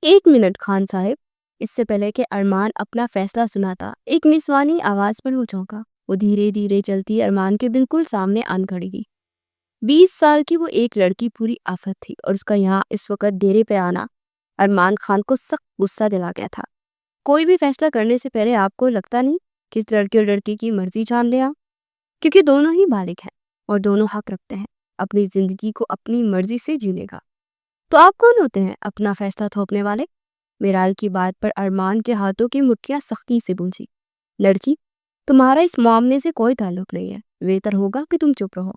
ایک منٹ خان صاحب۔ اس سے پہلے کہ ارمان اپنا فیصلہ سناتا ایک نسوانی آواز پر وہ چونکا۔ وہ دھیرے دھیرے چلتی ارمان کے بالکل سامنے آن کھڑی تھی۔ 20 سال کی وہ ایک لڑکی پوری آفت تھی، اور اس کا یہاں اس وقت ڈیرے پہ آنا ارمان خان کو سخت غصہ دلا گیا تھا۔ کوئی بھی فیصلہ کرنے سے پہلے آپ کو لگتا نہیں کہ اس لڑکی اور لڑکی کی مرضی جان لے آپ، کیونکہ دونوں ہی بالغ ہیں اور دونوں حق رکھتے ہیں اپنی زندگی کو اپنی مرضی سے جینے کا۔ تو آپ کون ہوتے ہیں اپنا فیصلہ تھوپنے والے؟ میرال کی بات پر ارمان کے ہاتھوں کی مٹھیاں سختی سے بونجھی۔ لڑکی، تمہارا اس معاملے سے کوئی تعلق نہیں ہے، بہتر ہوگا کہ تم چپ رہو،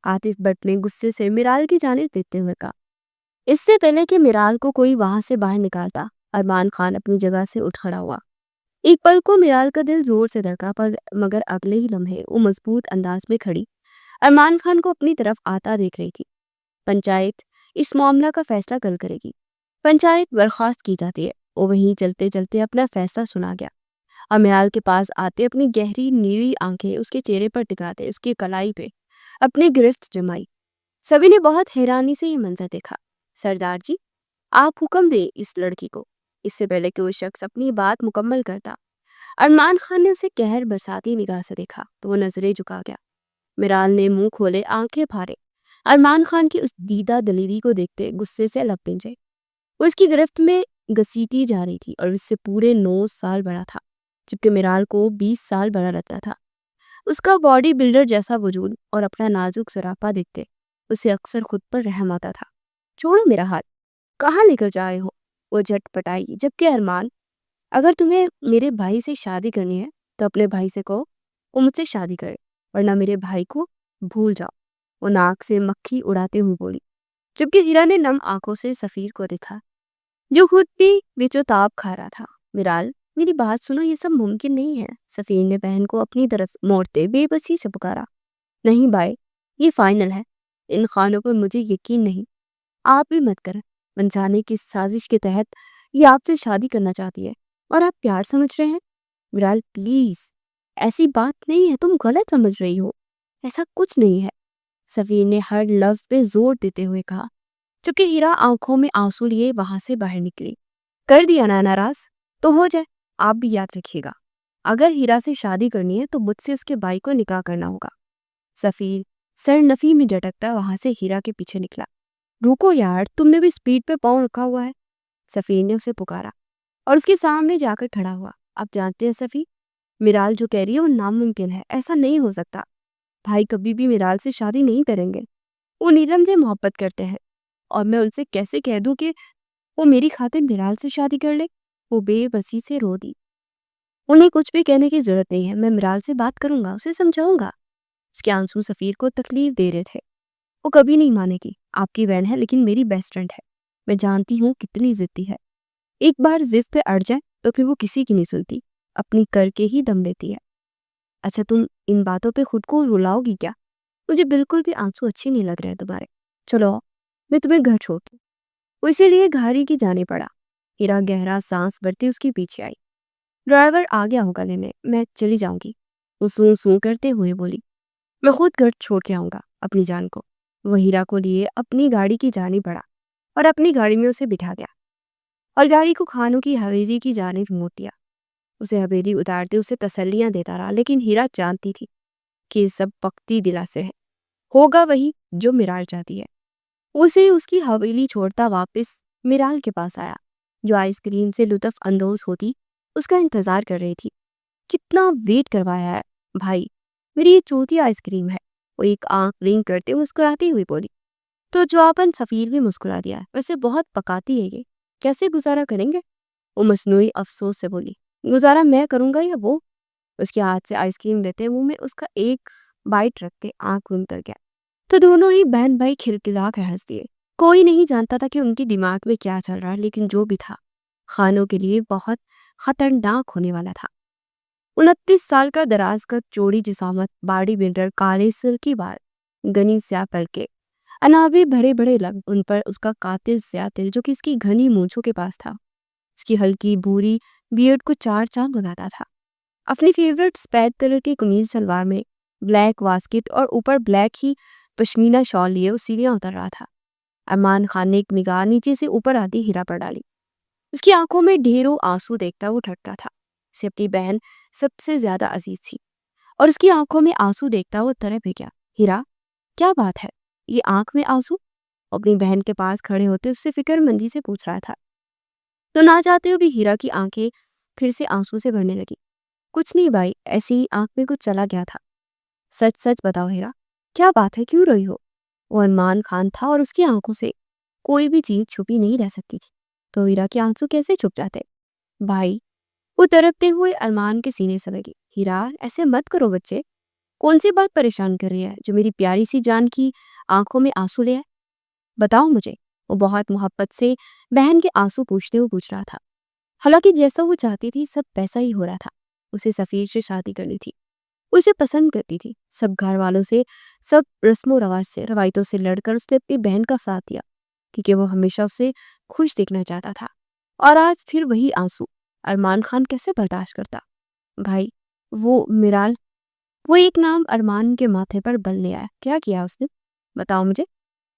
عاطف بٹ نے غصے سے میرال کی جانب دیکھتے ہوئے کہا۔ اس سے پہلے کہ میرال کو کوئی وہاں سے باہر نکالتا، ارمان خان اپنی جگہ سے اٹھ کھڑا ہوا۔ ایک پل کو میرال کا دل زور سے دھڑکا، مگر اگلے ہی لمحے وہ مضبوط انداز میں کھڑی ارمان خان کو اپنی طرف آتا دیکھ رہی تھی۔ پنچایت اس معاملہ کا فیصلہ کل کرے گی، پنچایت برخاست کی جاتی ہے۔ وہ وہیں چلتے چلتے اپنا فیصلہ سنا گیا، اور میرال کے پاس آتے اپنی گہری نیلی آنکھیں اس کے چہرے پر ٹکاتے اس کی کلائی پہ اپنی گرفت جمائی۔ سبھی نے بہت حیرانی سے یہ منظر دیکھا۔ سردار جی، آپ حکم دیں اس لڑکی کو۔ اس سے پہلے کہ وہ شخص اپنی بات مکمل کرتا، ارمان خان نے اسے قہر برساتی نگاہ سے دیکھا تو وہ نظریں جھکا گیا۔ میرال نے منہ کھولے آنکھیں پھاڑے ارمان خان کی اس دیدہ دلیری کو دیکھتے غصے سے لب پنجے۔ وہ اس کی گرفت میں گھسیٹی جا رہی تھی اور اس سے پورے 9 سال بڑا تھا، جبکہ میرال کو 20 سال بڑا لگتا تھا۔ اس کا باڈی بلڈر جیسا وجود اور اپنا نازک سراپا دیکھتے اسے اکثر خود پر رحم آتا تھا۔ چھوڑو میرا ہاتھ، کہاں لے کر جائے ہو؟ وہ جھٹ پٹائی، جبکہ ارمان، اگر تمہیں میرے بھائی سے شادی کرنی ہے تو اپنے بھائی سے کہو وہ مجھ سے شادی کرے، ورنہ میرے بھائی کو بھول جاؤ، وہ ناک سے مکھی اڑاتے ہوئے بولی، جبکہ ہیرا نے نم آنکھوں سے سفیر کو دیکھا جو خود بھی بیچو تاب کھا رہا تھا۔ میرال، میری بات سنو، یہ سب ممکن نہیں ہے، سفیر نے بہن کو اپنی طرف موڑتے بے بسی سے پکارا۔ نہیں بھائی، یہ فائنل ہے، ان خانوں پر مجھے یقین نہیں، آپ بھی مت کریں، انجانے کی سازش کے تحت یہ آپ سے شادی کرنا چاہتی ہے اور آپ پیار سمجھ رہے ہیں۔ میرال پلیز، ایسی بات نہیں ہے، تم غلط سمجھ رہی ہو، ایسا کچھ نہیں ہے، سفیر نے ہر لفظ پہ زور دیتے ہوئے کہا، چونکہ ہیرا آنکھوں میں آنسو لیے وہاں سے باہر نکلی۔ کر دیا نا ناراض، تو ہو جائے۔ آپ بھی یاد رکھیے گا، اگر ہیرا سے شادی کرنی ہے تو مجھ سے اس کے بھائی کو نکاح کرنا ہوگا۔ سفیر سر نفی میں جھٹکتا وہاں سے ہیرا کے پیچھے نکلا۔ رکو یار، تم نے بھی سپیڈ پہ پاؤں رکھا ہوا ہے، سفیر نے اسے پکارا اور اس کے سامنے جا کر کھڑا ہوا۔ آپ جانتے ہیں سفیر، میرال جو کہہ رہی ہے وہ ناممکن ہے، ایسا نہیں ہو سکتا، بھائی کبھی بھی میرال سے شادی نہیں کریں گے، وہ نیلم سے محبت کرتے ہیں، اور میں ان سے کیسے کہہ دوں کہ وہ میری خاطر میرال سے شادی کر لے؟ وہ بے بسی سے رو دی۔ انہیں کچھ بھی کہنے کی ضرورت نہیں ہے، میں میرال سے بات کروں گا، اسے سمجھاؤں گا۔ اس کے آنسو سفیر کو تکلیف دے رہے تھے۔ وہ کبھی نہیں مانے گی، آپ کی بہن ہے لیکن میری بیسٹ فرینڈ ہے، میں جانتی ہوں کتنی ضدی ہے، ایک بار ضد پہ اڑ جائے تو پھر وہ کسی کی نہیں سنتی، اپنی کر کے ہی دم لیتی ہے۔ اچھا تم ان باتوں پہ خود کو رلاؤ گی کیا؟ مجھے بالکل بھی آنسو اچھے نہیں لگ رہے تمہارے، چلو میں تمہیں گھر چھوڑتی ہوں۔ وہ اسی لیے گھاری کی جانے پڑا۔ ہیرا گہرا سانس بھرتی اس کے پیچھے آئی۔ ڈرائیور آ گیا ہوگا لینے، میں چلی جاؤں گی، وہ سوں سوں کرتے ہوئے بولی۔ میں خود گھر چھوڑ کے آؤں گا اپنی جان کو۔ وہ ہیرا کو لیے اپنی گاڑی کی جانب بڑھا اور اپنی گاڑی میں اسے بٹھا دیا اور گاڑی کو خانوں کی حویلی کی جانب موڑ دیا۔ اسے حویلی اتارتے اسے تسلیاں دیتا رہا، لیکن ہیرا جانتی تھی کہ یہ سب پکتی دلا سے ہے، ہوگا وہی جو میرال چاہتی ہے۔ اسے اس کی حویلی چھوڑتا واپس میرال کے پاس آیا، جو آئس کریم سے لطف اندوز ہوتی اس کا انتظار کر رہی تھی۔ کتنا ویٹ کروایا ہے بھائی، میری یہ چوتھی آئس کریم ہے، وہ ایک آنکھ رنگ کرتے مسکراتی ہوئی بولی۔ تو جواباً سفیر بھی مسکرا دیا، ویسے بہت پکاتی ہے یہ، کیسے گزارا کریں گے؟ وہ مصنوعی افسوس سے بولی۔ گزارا میں کروں گا یا وہ؟ اس کے ہاتھ سے آئس کریم لیتے منہ میں اس کا ایک بائٹ رکھتے آنکھ گم کر گیا، تو دونوں ہی بہن بھائی کھلکھلا کر ہنس دیے۔ کوئی نہیں جانتا تھا کہ ان کی دماغ میں کیا چل رہا، لیکن جو بھی تھا خانوں کے لیے بہت خطرناک ہونے والا تھا۔ 29 سال کا دراز قد، چوڑی جسامت، باڈی بلڈر، کالے سلکی بال، گنی سیاہ پلکیں، انابے بھرے بڑے لب، ان پر اس کا قاتل سیاہ تل جو کہ اس کی گھنی مونچھوں کے پاس تھا، اس کی ہلکی بھوری بیئرڈ کو چار چاند لگاتا تھا۔ اپنی فیورٹ سفید کلر کی قمیض شلوار میں بلیک واسکٹ اور اوپر بلیک ہی پشمینہ شال لیے وہ سیڑھیاں اتر رہا تھا۔ ارمان خان نے ایک نگاہ نیچے سے اوپر آتی ہیرا پر ڈالی۔ اس کی آنکھوں میں ڈھیروں آنسو دیکھتا وہ ٹھٹتا تھا. اسے اپنی بہن سب سے زیادہ عزیز تھی اور اس کی آنکھوں میں آنسو دیکھتا وہ تڑپ گیا. ہیرا کیا بات ہے، یہ آنکھ میں آنسو؟ اپنی بہن کے پاس کھڑے ہوتے اس سے فکر مندی سے پوچھ رہا تھا. تو نہ چاہتے ہوئے بھی ہیرا کی آنکھیں پھر سے آنسو سے بھرنے لگی. کچھ نہیں بھائی، ایسی ہی آنکھ میں کچھ چلا گیا تھا. سچ سچ بتاؤ ہیرا، کیا بات ہے، کیوں روئی ہو؟ وہ ارمان خان تھا اور اس کی آنکھوں سے کوئی بھی چیز چھپی نہیں رہ سکتی تھی. تو ہیرا کے آنسو کیسے چھپ جاتے؟ بھائی، وہ تڑپتے ہوئے ارمان کے سینے سے لگی. ہیرا ایسے مت کرو بچے، کون سی بات پریشان کر رہی ہے جو میری پیاری سی جان کی آنکھوں میں آنسو لے آئے؟ بتاؤ مجھے. وہ بہت محبت سے بہن کے آنسو پوچھتے ہوئے پوچھ رہا تھا. حالانکہ جیسا وہ چاہتی تھی سب ویسا ہی ہو رہا تھا. اسے سفیر سے شادی کرنی تھی، اسے پسند کرتی تھی. سب گھر والوں سے، سب رسم و رواج سے، روایتوں سے لڑ کر اس نے اپنی بہن کا ساتھ دیا کیونکہ وہ ہمیشہ اسے خوش دیکھنا چاہتا تھا. اور آج پھر وہی آنسو ارمان خان کیسے برداشت کرتا؟ بھائی، وہ میرال، وہ ایک نام ارمان کے ماتھے پر بل لے آیا. کیا کیا اس نے؟ بتاؤ مجھے.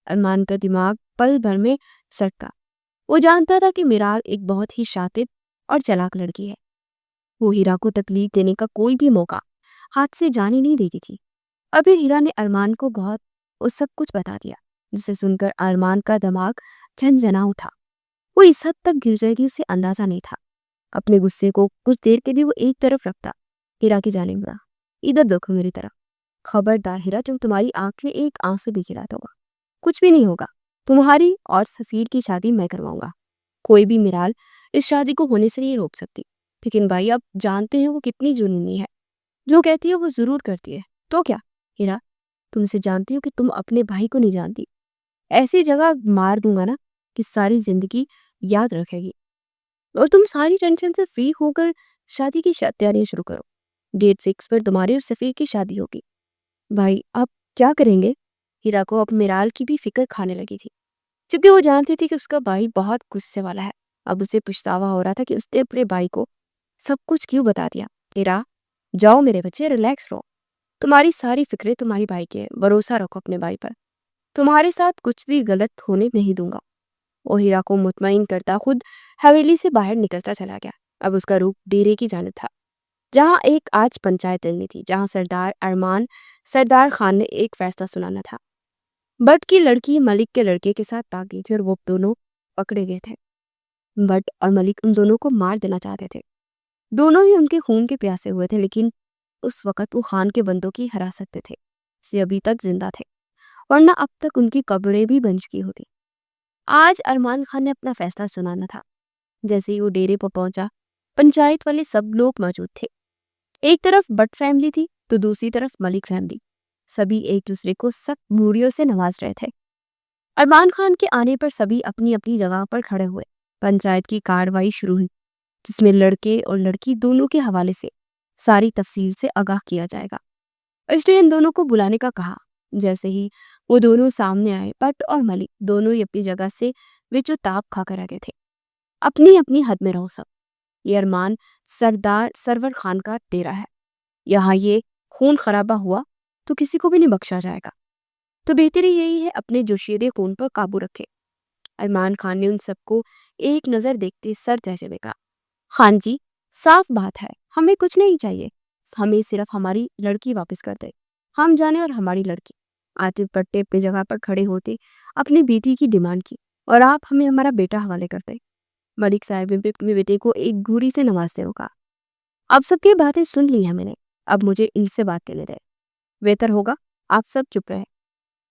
ارمان کا دماغ پل بھر میں سڑکا. وہ جانتا تھا کہ میرال ایک بہت ہی شاطر اور چلاک لڑکی ہے. وہ ہیرا کو تکلیف دینے کا کوئی بھی موقع ہاتھ سے جانے نہیں دیتی تھی. ابھی ہیرا نے ارمان کو وہ سب کچھ بتا دیا جسے سن کر ارمان کا دماغ جھنجھنا اٹھا. وہ اس حد تک گر جائے گی اسے اندازہ نہیں تھا. اپنے غصے کو کچھ دیر کے لیے وہ ایک طرف رکھتا. ہیرا کی جانب بڑھا. ادھر دیکھو میری طرف. خبردار ہیرا، جب تمہاری آنکھ میں ایک آنسو بھی گرا ہوگا کچھ بھی نہیں ہوگا. تمہاری اور سفیر کی شادی میں کرواؤں گا. کوئی بھی میرال اس شادی کو ہونے سے نہیں روک سکتی. لیکن بھائی، اب جانتے ہیں وہ کتنی جنونی ہے، جو کہتی ہے وہ ضرور کرتی ہے. تو کیا ہیرا، تم سے جانتی ہو کہ تم اپنے بھائی کو نہیں جانتی. ایسی جگہ مار دوں گا نا کہ ساری زندگی یاد رکھے گی. اور تم ساری ٹینشن سے فری ہو کر شادی کی تیاریاں شروع کرو. ڈیٹ فکس پر تمہاری اور سفیر کی شادی ہوگی. بھائی، آپ کیا کریں گے؟ ہیرا کو اب میرال کی بھی فکر کھانے لگی تھی کیونکہ وہ جانتی تھی کہ اس کا بھائی بہت غصے والا ہے. اب اسے پچھتاوا ہو رہا تھا کہ اس نے اپنے بھائی کو سب کچھ کیوں بتا دیا. ہیرا جاؤ میرے بچے، ریلیکس رہو. تمہاری ساری فکریں تمہاری بھائی کے ہیں. بھروسہ رکھو اپنے بھائی پر. تمہارے ساتھ کچھ بھی غلط ہونے نہیں دوں گا. وہ ہیرا کو مطمئن کرتا خود حویلی سے باہر نکلتا چلا گیا. اب اس کا رخ ڈیرے کی جانب تھا جہاں ایک آج پنچایت چلنی تھی، جہاں سردار خان نے ایک فیصلہ سنانا تھا. بٹ کی لڑکی ملک کے لڑکے کے ساتھ بھاگ گئی تھی اور وہ دونوں پکڑے گئے تھے. بٹ اور ملک ان دونوں کو مار دینا چاہتے تھے. دونوں ہی ان کے خون کے پیاسے ہوئے تھے، لیکن اس وقت وہ خان کے بندوں کی حراست میں تھے. اسے ابھی تک زندہ تھے، ورنہ اب تک ان کی قبریں بھی بن چکی ہوتی. آج ارمان خان نے اپنا فیصلہ سنانا تھا. جیسے ہی وہ ڈیرے پر پہنچا، پنچایت والے سب لوگ موجود تھے. ایک طرف بٹ فیملی تھی تو دوسری طرف ملک فیملی. سبھی ایک دوسرے کو سخت موریوں سے نواز رہے تھے. ارمان خان کے آنے پر سبھی اپنی اپنی جگہ پر کھڑے ہوئے. پنچایت کی کارروائی شروع ہوئی جس میں لڑکے اور لڑکی دونوں کے حوالے سے ساری تفصیل سے آگاہ کیا جائے گا. اس نے ان دونوں کو بلانے کا کہا. جیسے ہی وہ دونوں سامنے آئے، بٹ اور ملک دونوں ہی اپنی جگہ سے وچو تاپ کھا کر آگے تھے. اپنی اپنی حد میں رہو سب. یہ ارمان سرور خان کا ڈیرا ہے. یہاں یہ خون خرابہ ہوا تو کسی کو بھی نہیں بخشا جائے گا. تو بہتری یہی ہے اپنے جوشیدے خون پر قابو رکھے. ارمان خان نے ان سب کو ایک نظر دیکھتے سر تہجے میں کہا، خان جی، صاف بات ہے، ہمیں کچھ نہیں چاہیے. ہمیں صرف ہماری لڑکی واپس کر دے. ہم جانے اور ہماری لڑکی. عاطف بٹے اپنی جگہ پر کھڑے ہوتے اپنی بیٹی کی ڈیمانڈ کی. اور آپ ہمیں ہمارا بیٹا حوالے کر دیں. ملک صاحب نے اپنے بیٹے کو ایک گھوری سے نوازتے ہوئے کہا، اب سب کی باتیں سن لی ہیں میں نے، اب مجھے ان سے بات کرنے دیں. بہتر ہوگا آپ سب چپ رہے.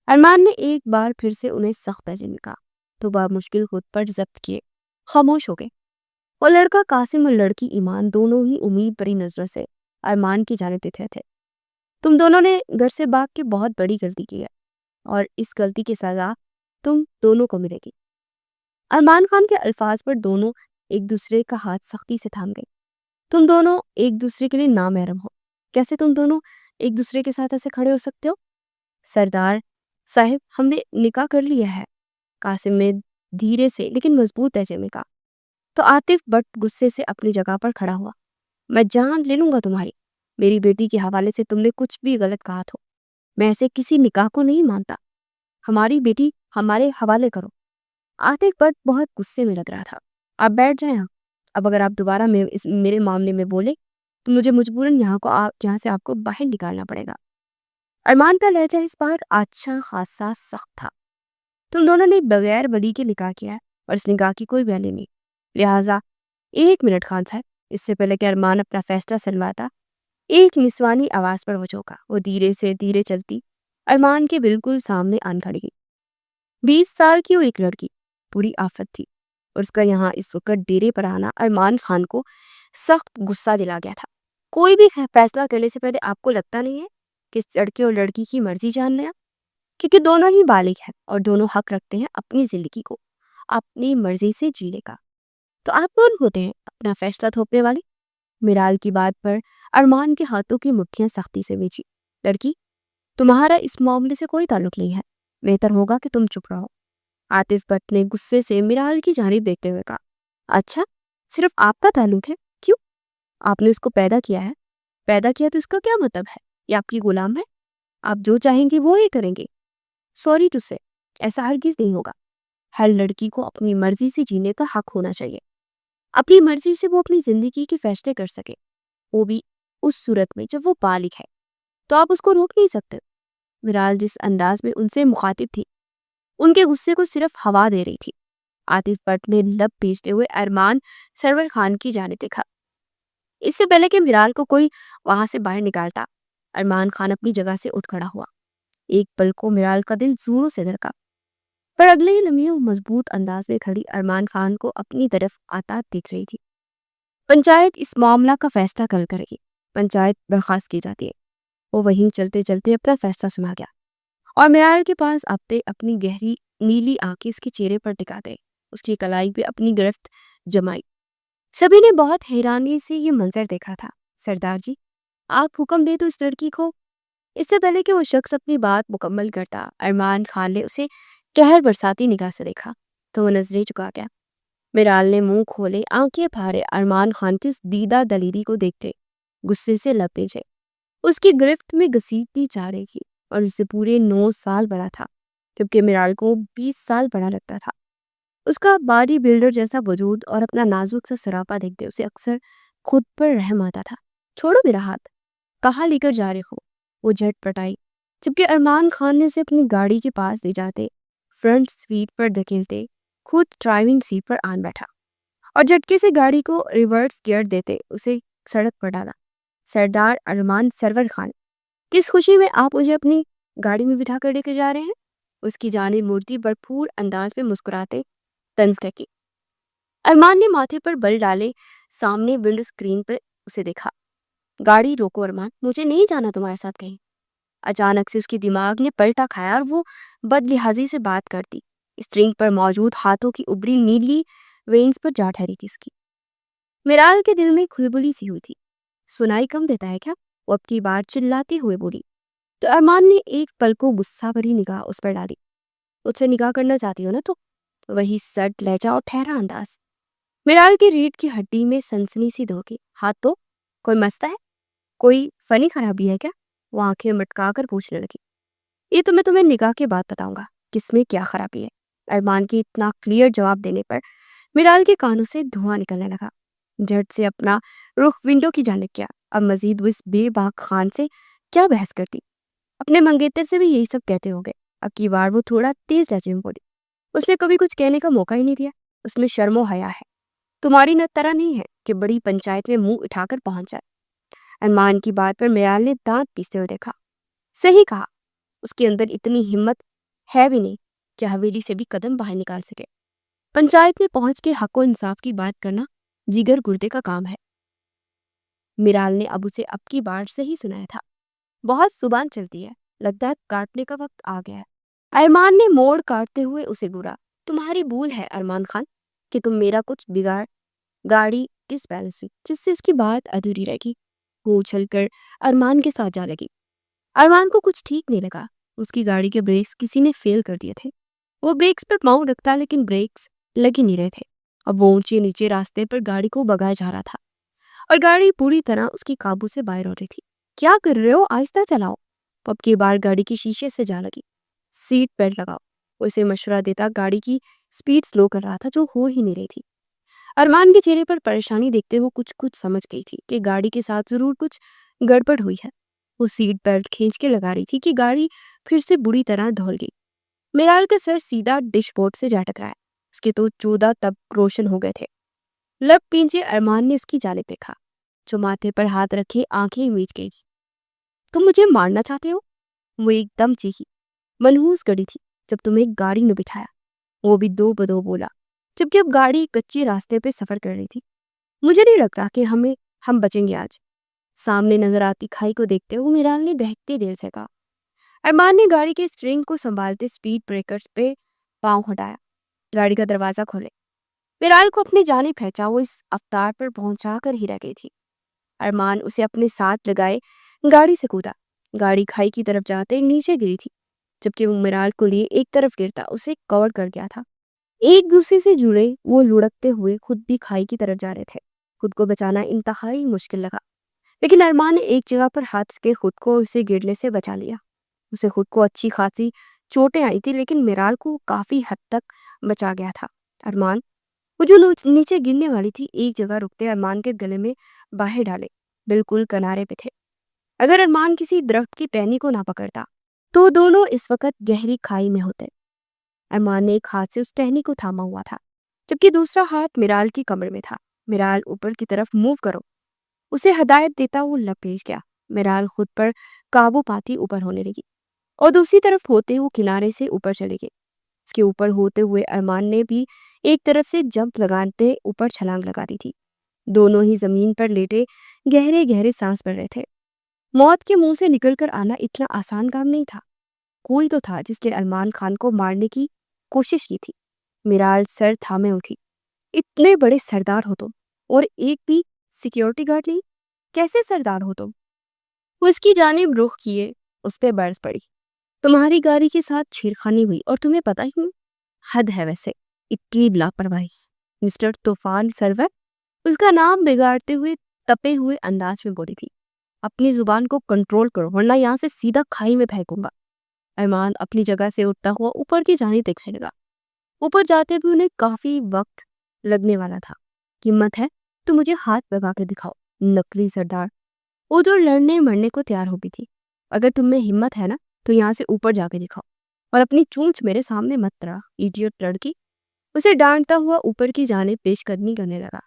ارمان نے ایک بار پھر سے انہیں سخت لہجے میں کہا تو مشکل خود پر ضبط کیے خاموش ہو گئے. وہ لڑکا قاسم اور لڑکی ایمان دونوں ہی امید بری نظروں سے ارمان کی جانب دیکھتے تھے. تم دونوں نے گھر سے بھاگ کے بہت بڑی غلطی کی ہے اور اس غلطی کی سزا تم دونوں کو ملے گی. ارمان خان کے الفاظ پر دونوں ایک دوسرے کا ہاتھ سختی سے تھام گئے. تم دونوں ایک دوسرے کے لیے نامحرم ہو. کیسے تم دونوں ایک دوسرے کے ساتھ ایسے کھڑے ہو سکتے ہو؟ سردار صاحب، ہم نے نکاح کر لیا ہے، قاسم نے دھیرے سے لیکن مضبوط لہجے میں کہا. تو عاطف بٹ غصے سے اپنی جگہ پر کھڑا ہوا. میں جان لے لوں گا تمہاری. میری بیٹی کے حوالے سے تم نے کچھ بھی غلط کہا تو میں ایسے کسی نکاح کو نہیں مانتا. ہماری بیٹی ہمارے حوالے کرو. عاطف بٹ بہت غصے میں لگ رہا تھا. آپ بیٹھ جائیں اب اگر آپ دوبارہ میرے معاملے میں بولے تو مجھے مجبوراً یہاں سے آپ کو باہر نکالنا پڑے گا۔ ارمان کا لہجہ اس بار اچھا خاصا سخت تھا۔ تم دونوں نے بغیر ولی کے نکاح کیا ہے اور اس نکاح کی کوئی ویلیو نہیں، لہٰذا 1 منٹ خان صاحب، اس سے پہلے کہ ارمان اپنا فیصلہ سنواتا ایک نسوانی آواز پر وہ چونکا۔ وہ دھیرے سے دھیرے چلتی ارمان کے بالکل سامنے آن کھڑی گئی۔ 20 سال کی وہ ایک لڑکی پوری آفت تھی، اور اس کا یہاں اس وقت ڈیرے پر آنا ارمان خان کو سخت غصہ دلا گیا تھا۔ کوئی بھی فیصلہ کرنے سے پہلے آپ کو لگتا نہیں ہے کہ اس لڑکے اور لڑکی کی مرضی جان لیا، کیونکہ دونوں ہی بالغ ہیں اور دونوں حق رکھتے ہیں اپنی زندگی کو اپنی مرضی سے جینے کا۔ تو آپ کون ہوتے ہیں اپنا فیصلہ تھوپنے والے؟ میرال کی بات پر ارمان کے ہاتھوں کی مٹھیاں سختی سے بھیجی۔ لڑکی، تمہارا اس معاملے سے کوئی تعلق نہیں ہے، بہتر ہوگا کہ تم چپ رہو۔ عاطف بٹ نے غصے سے میرال کی جانب دیکھتے ہوئے کہا، اچھا صرف آپ کا تعلق ہے؟ کیوں؟ آپ نے اس کو پیدا کیا ہے، پیدا کیا تو اس کا کیا مطلب ہے؟ یہ آپ کی غلام ہے، آپ جو چاہیں گے وہ ہی کریں گے؟ سوری ٹو سے، ایسا ہرگز نہیں ہوگا۔ ہر لڑکی کو اپنی مرضی سے جینے کا حق ہونا چاہیے، اپنی مرضی سے وہ اپنی زندگی کے فیصلے کر سکے، وہ بھی اس صورت میں جب وہ بالغ ہے، تو آپ اس کو روک نہیں سکتے۔ میرال جس انداز میں ان سے مخاطب تھی، ان کے غصے کو صرف ہوا دے رہی تھی۔ عاطف بٹ نے لب پیچتے ہوئے ارمان سرور خان کی جانب دیکھا۔ اس سے پہلے کہ میرال کو کوئی وہاں سے باہر نکالتا، ارمان خان اپنی جگہ سے اٹھ کھڑا ہوا۔ ایک پل کو میرال کا دل زوروں سے دھڑکا، پر اگلے ہی لمحے وہ مضبوط انداز میں کھڑی ارمان خان کو اپنی طرف آتا دیکھ رہی تھی۔ پنچایت اس معاملہ کا فیصلہ کل کرے گی، پنچایت برخاست کی جاتی ہے۔ وہ وہیں چلتے چلتے اپنا فیصلہ سنا گیا، اور میرال کے پاس آتے اپنی گہری نیلی آنکھیں اس کے چہرے پر ٹکا دے، اس کی کلائی پہ اپنی گرفت جمائی۔ سبھی نے بہت حیرانی سے یہ منظر دیکھا تھا۔ سردار جی، آپ حکم دے تو اس لڑکی کو۔ اس سے پہلے کہ وہ شخص اپنی بات مکمل کرتا، ارمان خان نے اسے قہر برساتی نگاہ سے دیکھا تو وہ نظریں چکا گیا۔ میرال نے منہ کھولے آنکھیں پھاڑے ارمان خان کی اس دیدہ دلیری کو دیکھتے غصے سے لب پیچے اس کی گرفت میں گھسیٹتی جا رہی تھی، اور اسے پورے 9 سال بڑا تھا، جبکہ میرال کو 20 سال بڑا لگتا تھا۔ اس کا باڈی بلڈر جیسا وجود اور اپنا نازک سا سراپا دیکھتے اسے اکثر خود پر رحم آتا تھا۔ چھوڑو میرا ہاتھ، کہاں لے کر جا رہے ہو؟ وہ جھٹ پٹائی، جبکہ ارمان خان نے اسے اپنی گاڑی کے پاس لے جاتے فرنٹ سیٹ پر دھکیلتے خود ڈرائیونگ سیٹ پر آن بیٹھا، اور جھٹکے سے گاڑی کو ریورس گیئر دیتے اسے سڑک پر ڈالا۔ سردار ارمان سرور خان، کس خوشی میں آپ مجھے اپنی گاڑی میں بٹھا کر لے کے جا رہے ہیں؟ اس کی جانب مورتی بھرپور انداز میں مسکراتے طنز کی۔ ارمان نے ماتھے پر بل ڈالے سامنے ونڈو اسکرین پر اسے دیکھا۔ گاڑی روکو ارمان، مجھے نہیں جانا تمہارے ساتھ کہیں۔ اچانک سے اس کی دماغ نے پلٹا کھایا، اور وہ بد لحاظی سے بات کرتی اسٹرنگ پر موجود ہاتھوں کی ابری نیلی وینز پر جا ٹھہری تھی۔ اس کی میرال کے دل میں کھلبلی سی ہوئی تھی۔ سنائی کم دیتا ہے کیا؟ وہ اب کی بار چلاتے ہوئے بولی، تو ارمان نے ایک پل کو غصہ بھری نگاہ اس پر ڈالی۔ اس سے نکاح کرنا چاہتی ہو نا؟ تو وہی سرد لہجہ اور ٹھہرا انداز۔ میرال کی ریڑھ کی ہڈی میں سنسنی سی دھوکی۔ ہاتھ تو کوئی مسئلہ ہے؟ کوئی فنی خرابی ہے کیا؟ وہ آنکھیں مٹکا کر پوچھنے لگی۔ یہ تو میں تمہیں نکاح کے بعد بتاؤں گا کس میں کیا خرابی ہے۔ ارمان کی اتنا کلیئر جواب دینے پر میرال کے کانوں سے دھواں نکلنے لگا۔ جھٹ سے اپنا رخ ونڈو کی جانب کیا۔ اب مزید وہ اس بے باک خان سے کیا بحث کرتی؟ اپنے منگیتر سے بھی یہی سب کہتے ہو گے۔ اب کی بار وہ تھوڑا تیز لہجے میں بولی۔ اس نے کبھی کچھ کہنے کا موقع ہی نہیں دیا، اس میں شرم و حیا ہے۔ تمہاری نہ طرح نہیں ہے کہ بڑی پنچایت میں منہ اٹھا کر پہنچ جائے۔ ارمان کی بات پر میرال نے دانت پیستے ہوئے دیکھا۔ صحیح کہا، اس کے اندر اتنی ہمت ہے بھی نہیں کہ حویلی سے بھی قدم باہر نکال سکے۔ پنچایت میں پہنچ کے حق و انصاف کی بات کرنا جگر گردے کا کام ہے۔ میرال نے اب اسے اب کی بار صحیح سنایا تھا۔ بہت زبان چلتی ہے، لگتا ہے کاٹنے کا وقت آ گیا ہے۔ ارمان نے موڑ کاٹتے ہوئے اسے گورا۔ تمہاری بھول ہے ارمان خان کہ تم میرا کچھ بگاڑ گاڑی کس بیلنس ہوئی، جس سے اس کی بات ادھوری رہ گئی۔ وہ اچھل کر ارمان کے ساتھ جا لگی۔ ارمان کو کچھ ٹھیک نہیں لگا۔ اس کی گاڑی کے بریکس کسی نے فیل کر دیے تھے۔ وہ بریکس پر پاؤں رکھتا لیکن بریکس لگ ہی نہیں رہے تھے۔ اب وہ اونچے نیچے راستے پر گاڑی کو بگایا جا رہا تھا، اور گاڑی پوری طرح اس کی قابو سے باہر ہو رہی تھی۔ کیا کر رہے ہو؟ آہستہ چلاؤ۔ اب کی بار گاڑی کی شیشے سے جا لگی۔ سیٹ بیلٹ لگاؤ۔ وہ اسے مشورہ دیتا گاڑی کی سپیڈ سلو کر رہا تھا جو ہو ہی نہیں رہی تھی۔ ارمان کے چہرے پر پریشانی دیکھتے وہ کچھ سمجھ گئی تھی کہ گاڑی کے ساتھ ضرور کچھ گڑبڑ ہوئی ہے۔ وہ سیٹ بیلٹ کھینچ کے لگا رہی تھی کہ گاڑی پھر سے بری طرح دھول گئی۔ میرال کا سر سیدھا ڈش بورڈ سے جا ٹکرایا۔ اس کے تو 14 تب روشن ہو گئے تھے۔ لب پینچے ارمان نے اس کی جانب دیکھا جو ماتھے پر ہاتھ رکھے آنکھیں میچ گئی تھی۔ تم مجھے مارنا چاہتے ہو؟ وہ ایک دم چیخی۔ منحوس گڑی تھی جب تمہیں گاڑی میں بٹھایا، وہ بھی دو بدو بولا، جبکہ اب گاڑی کچے راستے پہ سفر کر رہی تھی۔ مجھے نہیں لگتا کہ ہم بچیں گے آج۔ سامنے نظر آتی کھائی کو دیکھتے ہوئے میرال نے دہکتے دل سے کہا۔ ارمان نے گاڑی کے اسٹیئرنگ کو سنبھالتے سپیڈ بریکرز پہ پاؤں ہٹایا۔ گاڑی کا دروازہ کھولے۔ میرال کو اپنی جانب کھینچا، وہ اس افطار پر پہنچا کر ہی رہ گئی تھی۔ ارمان اسے اپنے ساتھ لگائے گاڑی سے کودا۔ گاڑی کھائی کی طرف جاتے نیچے گری تھی، جبکہ وہ میرال کو لیے ایک طرف گرتا اسے کور کر گیا تھا۔ ایک دوسرے سے جڑے وہ لڑکتے ہوئے خود بھی کھائی کی طرف جا رہے تھے۔ خود کو بچانا انتہائی مشکل لگا، لیکن ارمان نے ایک جگہ پر ہاتھ کے خود کو اسے گرنے سے بچا لیا۔ اسے خود کو اچھی خاصی چوٹیں آئی تھی، لیکن میرال کو کافی حد تک بچا گیا تھا۔ ارمان، وہ جو نیچے گرنے والی تھی، ایک جگہ رکتے ارمان کے گلے میں باہیں ڈالے، بالکل کنارے پہ تھے۔ اگر ارمان کسی درخت کی ٹہنی کو نہ پکڑتا تو دونوں اس وقت گہری کھائی میں ہوتے۔ ارمان نے ایک ہاتھ سے اس ٹہنی کو تھاما ہوا تھا، جبکہ دوسرا ہاتھ میرال کی کمر میں تھا۔ میرال، اوپر کی طرف موو کرو، اسے ہدایت دیتا وہ لپیش گیا۔ میرال خود پر قابو پاتی اوپر ہونے لگی اور دوسری طرف ہوتے وہ کنارے سے اوپر چلے گئے۔ اس کے اوپر ہوتے ہوئے ارمان نے بھی ایک طرف سے جمپ لگاتے اوپر چھلانگ لگا دی تھی۔ دونوں ہی زمین پر لیٹے گہرے گہرے سانس بھر رہے تھے۔ موت کے منہ سے نکل کر آنا اتنا آسان کام نہیں تھا۔ کوئی تو تھا جس نے ارمان خان کو مارنے کی کوشش کی تھی۔ میرال سر تھامے اٹھی۔ اتنے بڑے سردار ہو تم، اور ایک بھی سیکیورٹی گارڈ نہیں، کیسے سردار ہو تم؟ وہ اس کی جانب رخ کیے، اس پہ برس پڑی۔ تمہاری گاڑی کے ساتھ چھیڑخانی ہوئی اور تمہیں پتہ ہی نہیں؟ حد ہے ویسے، اتنی لاپرواہی۔ مسٹر طوفان سرور، اس کا نام بگاڑتے ہوئے تپے ہوئے انداز میں بولی تھی۔ اپنی زبان کو کنٹرول کرو ورنہ یہاں سے سیدھا کھائی میں پھینکوں گا۔ ارمان اپنی جگہ سے اٹھتا ہوا اوپر کی جانب دیکھنے لگا۔ اوپر جاتے بھی انہیں کافی وقت لگنے والا تھا۔ ہمت ہے تو مجھے ہاتھ لگا کے دکھاؤ، نقلی سردار۔ وہ تو لڑنے مرنے کو تیار ہو بھی تھی۔ اگر تم میں ہمت ہے نا تو یہاں سے اوپر جا کے دکھاؤ، اور اپنی چونچ میرے سامنے مت تڑا، ایڈیٹ لڑکی۔ اسے ڈانٹتا ہوا اوپر کی جانب پیش قدمی کرنے لگا،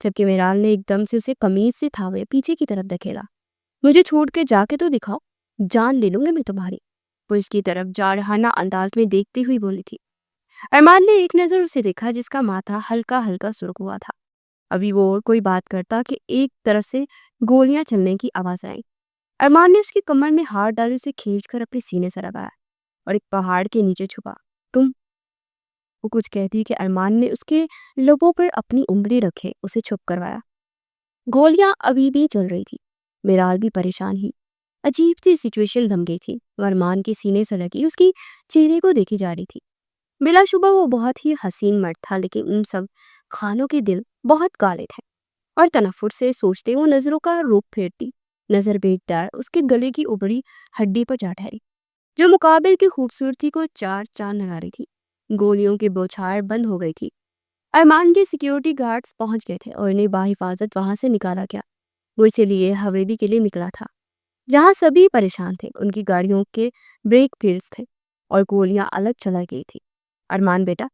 جبکہ میرال نے ایک دم سے اسے قمیض سے تھاوے پیچھے کی طرف دھکیلا۔ مجھے چھوڑ کے جا کے تو دکھاؤ، جان لے لوں گا میں تمہاری، وہ اس کی طرف جارحانہ انداز میں دیکھتی ہوئی بولی تھی۔ ارمان نے ایک نظر اسے دیکھا جس کا ماتھا ہلکا ہلکا سرخ ہوا تھا۔ ابھی وہ اور کوئی بات کرتا کہ ایک طرف سے گولیاں چلنے کی آواز آئی۔ ارمان نے اس کی کمر میں ہاتھ ڈالے، اسے کھینچ کر اپنے سینے سے لگایا اور ایک پہاڑ کے نیچے چھپا۔ تم، وہ کچھ کہتی کہ ارمان نے اس کے لبوں پر اپنی انگلی رکھے اسے چھپ کروایا۔ گولیاں ابھی بھی چل رہی تھی۔ میرال بھی پریشان ہی، عجیب سی سچویشن دم گئی تھی۔ ارمان کے سینے سے لگی اس کی چہرے کو دیکھی جا رہی تھی۔ بلا شبہ وہ بہت ہی حسین مرد تھا، لیکن ان سب خانوں کے دل بہت کالے تھے، اور تنفر سے سوچتے وہ نظروں کا رخ پھیرتی۔ نظر بیٹدار اس کے گلے کی اوپری ہڈی پر جا ٹھہری، جو مقابل کی خوبصورتی کو چار چاند لگا رہی تھی۔ گولیوں کی بوچھار بند ہو گئی تھی۔ ارمان کے سیکیورٹی گارڈز پہنچ گئے تھے اور انہیں باحفاظت وہاں سے نکالا گیا۔ وہ اسی لیے حویلی کے لیے نکلا تھا، جہاں سبھی پریشان تھے۔ ان کی گاڑیوں کے بریک فیلز تھے اور گولیاں الگ چلا گئی تھی۔ ارمان بیٹا،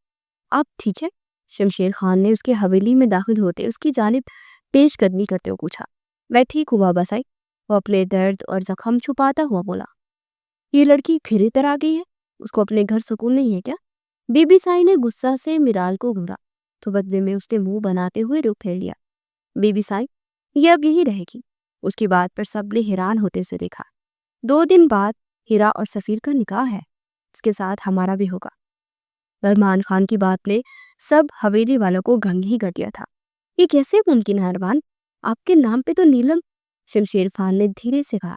آپ ٹھیک ہے؟ شمشیر خان نے اس کے حویلی میں داخل ہوتے اس کی جانب پیش قدمی کرتے ہوئے پوچھا۔ میں ٹھیک ہوں بابا سائی، وہ اپنے درد اور زخم چھپاتا ہوا بولا۔ یہ لڑکی پھر ادھر آ گئی ہے، اس کو اپنے گھر سکون نہیں ہے کیا؟ بی بی سائی نے غصہ سے میرال کو گھورا تو بدلے میں اس نے منہ بناتے ہوئے رخ پھیر لیا۔ بی بی سائی، یہ اب یہی رہے گی۔ اس کی بات پر سب نے حیران ہوتے اسے دیکھا۔ 2 دن بعد ہیرا اور سفیر کا نکاح ہے، اس کے ساتھ ہمارا بھی ہوگا۔ ارمان خان کی بات نے سب حویلی والوں کو گھنگ ہی کر دیا تھا۔ یہ کیسے ممکن ہے ارمان؟ آپ کے نام پہ تو نیلم، شمشیر خان نے دھیرے سے کہا۔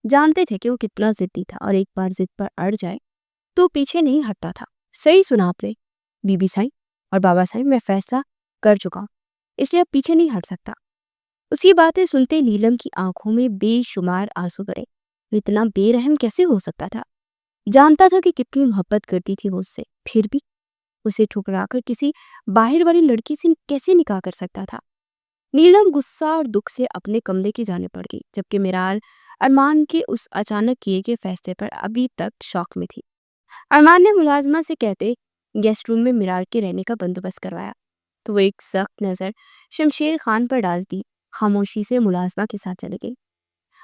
جانتے تھے کہ وہ کتنا ضدی تھا اور ایک بار ضد پر اڑ جائے تو پیچھے نہیں ہٹتا تھا۔ صحیح سنا آپ نے بی بی سائی اور بابا سائی، میں فیصلہ کر چکا ہوں، اس لیے اب پیچھے نہیں ہٹ سکتا۔ اس کی باتیں سنتے نیلم کی آنکھوں میں بے شمار آنسو بھرے۔ وہ اتنا بے رحم کیسے ہو سکتا تھا؟ جانتا تھا کہ کتنی محبت کرتی تھی وہ اس سے، پھر بھی اسے ٹھکرا کر کسی باہر والی لڑکی سے کیسے نکاح کر سکتا تھا؟ نیلم غصہ اور دکھ سے اپنے کمرے کی جانب بڑھ گئی، جبکہ میرال ارمان کے اس اچانک کیے گئے فیصلے پر ابھی تک شوق میں تھی۔ ارمان نے ملازمہ سے کہتے گیسٹ روم میں میرال کے رہنے کا بندوبست کروایا تو وہ ایک سخت نظر شمشیر خان پر ڈالتی خاموشی سے ملازمہ کے ساتھ چلے گئی۔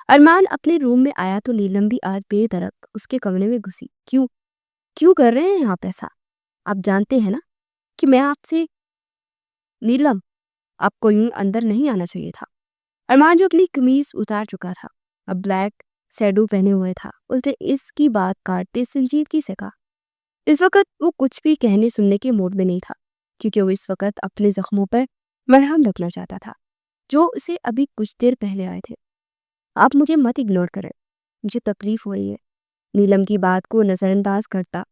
ارمان اپنے روم میں آیا تو نیلم بھی آج بے درک اس کے کمرے میں گھسی۔ کیوں کر رہے ہیں آپ ایسا؟ آپ جانتے ہیں نا کہ میں آپ سے… نیلم، آپ کو یوں اندر نہیں آنا چاہیے تھا۔ ارمان جو اپنی قمیض اتار چکا تھا، اب بلیک سیڈو پہنے ہوئے تھا، اس نے اس کی بات کاٹتے سنجیدگی سے کہا۔ اس وقت وہ کچھ بھی کہنے سننے کے موڈ میں نہیں تھا، کیونکہ وہ اس وقت اپنے زخموں پر مرہم لگنا چاہتا تھا جو اسے ابھی کچھ دیر پہلے آئے تھے۔ آپ مجھے مت اگنور کریں، مجھے تکلیف ہو رہی ہے۔ نیلم کی بات کو نظر انداز کرتا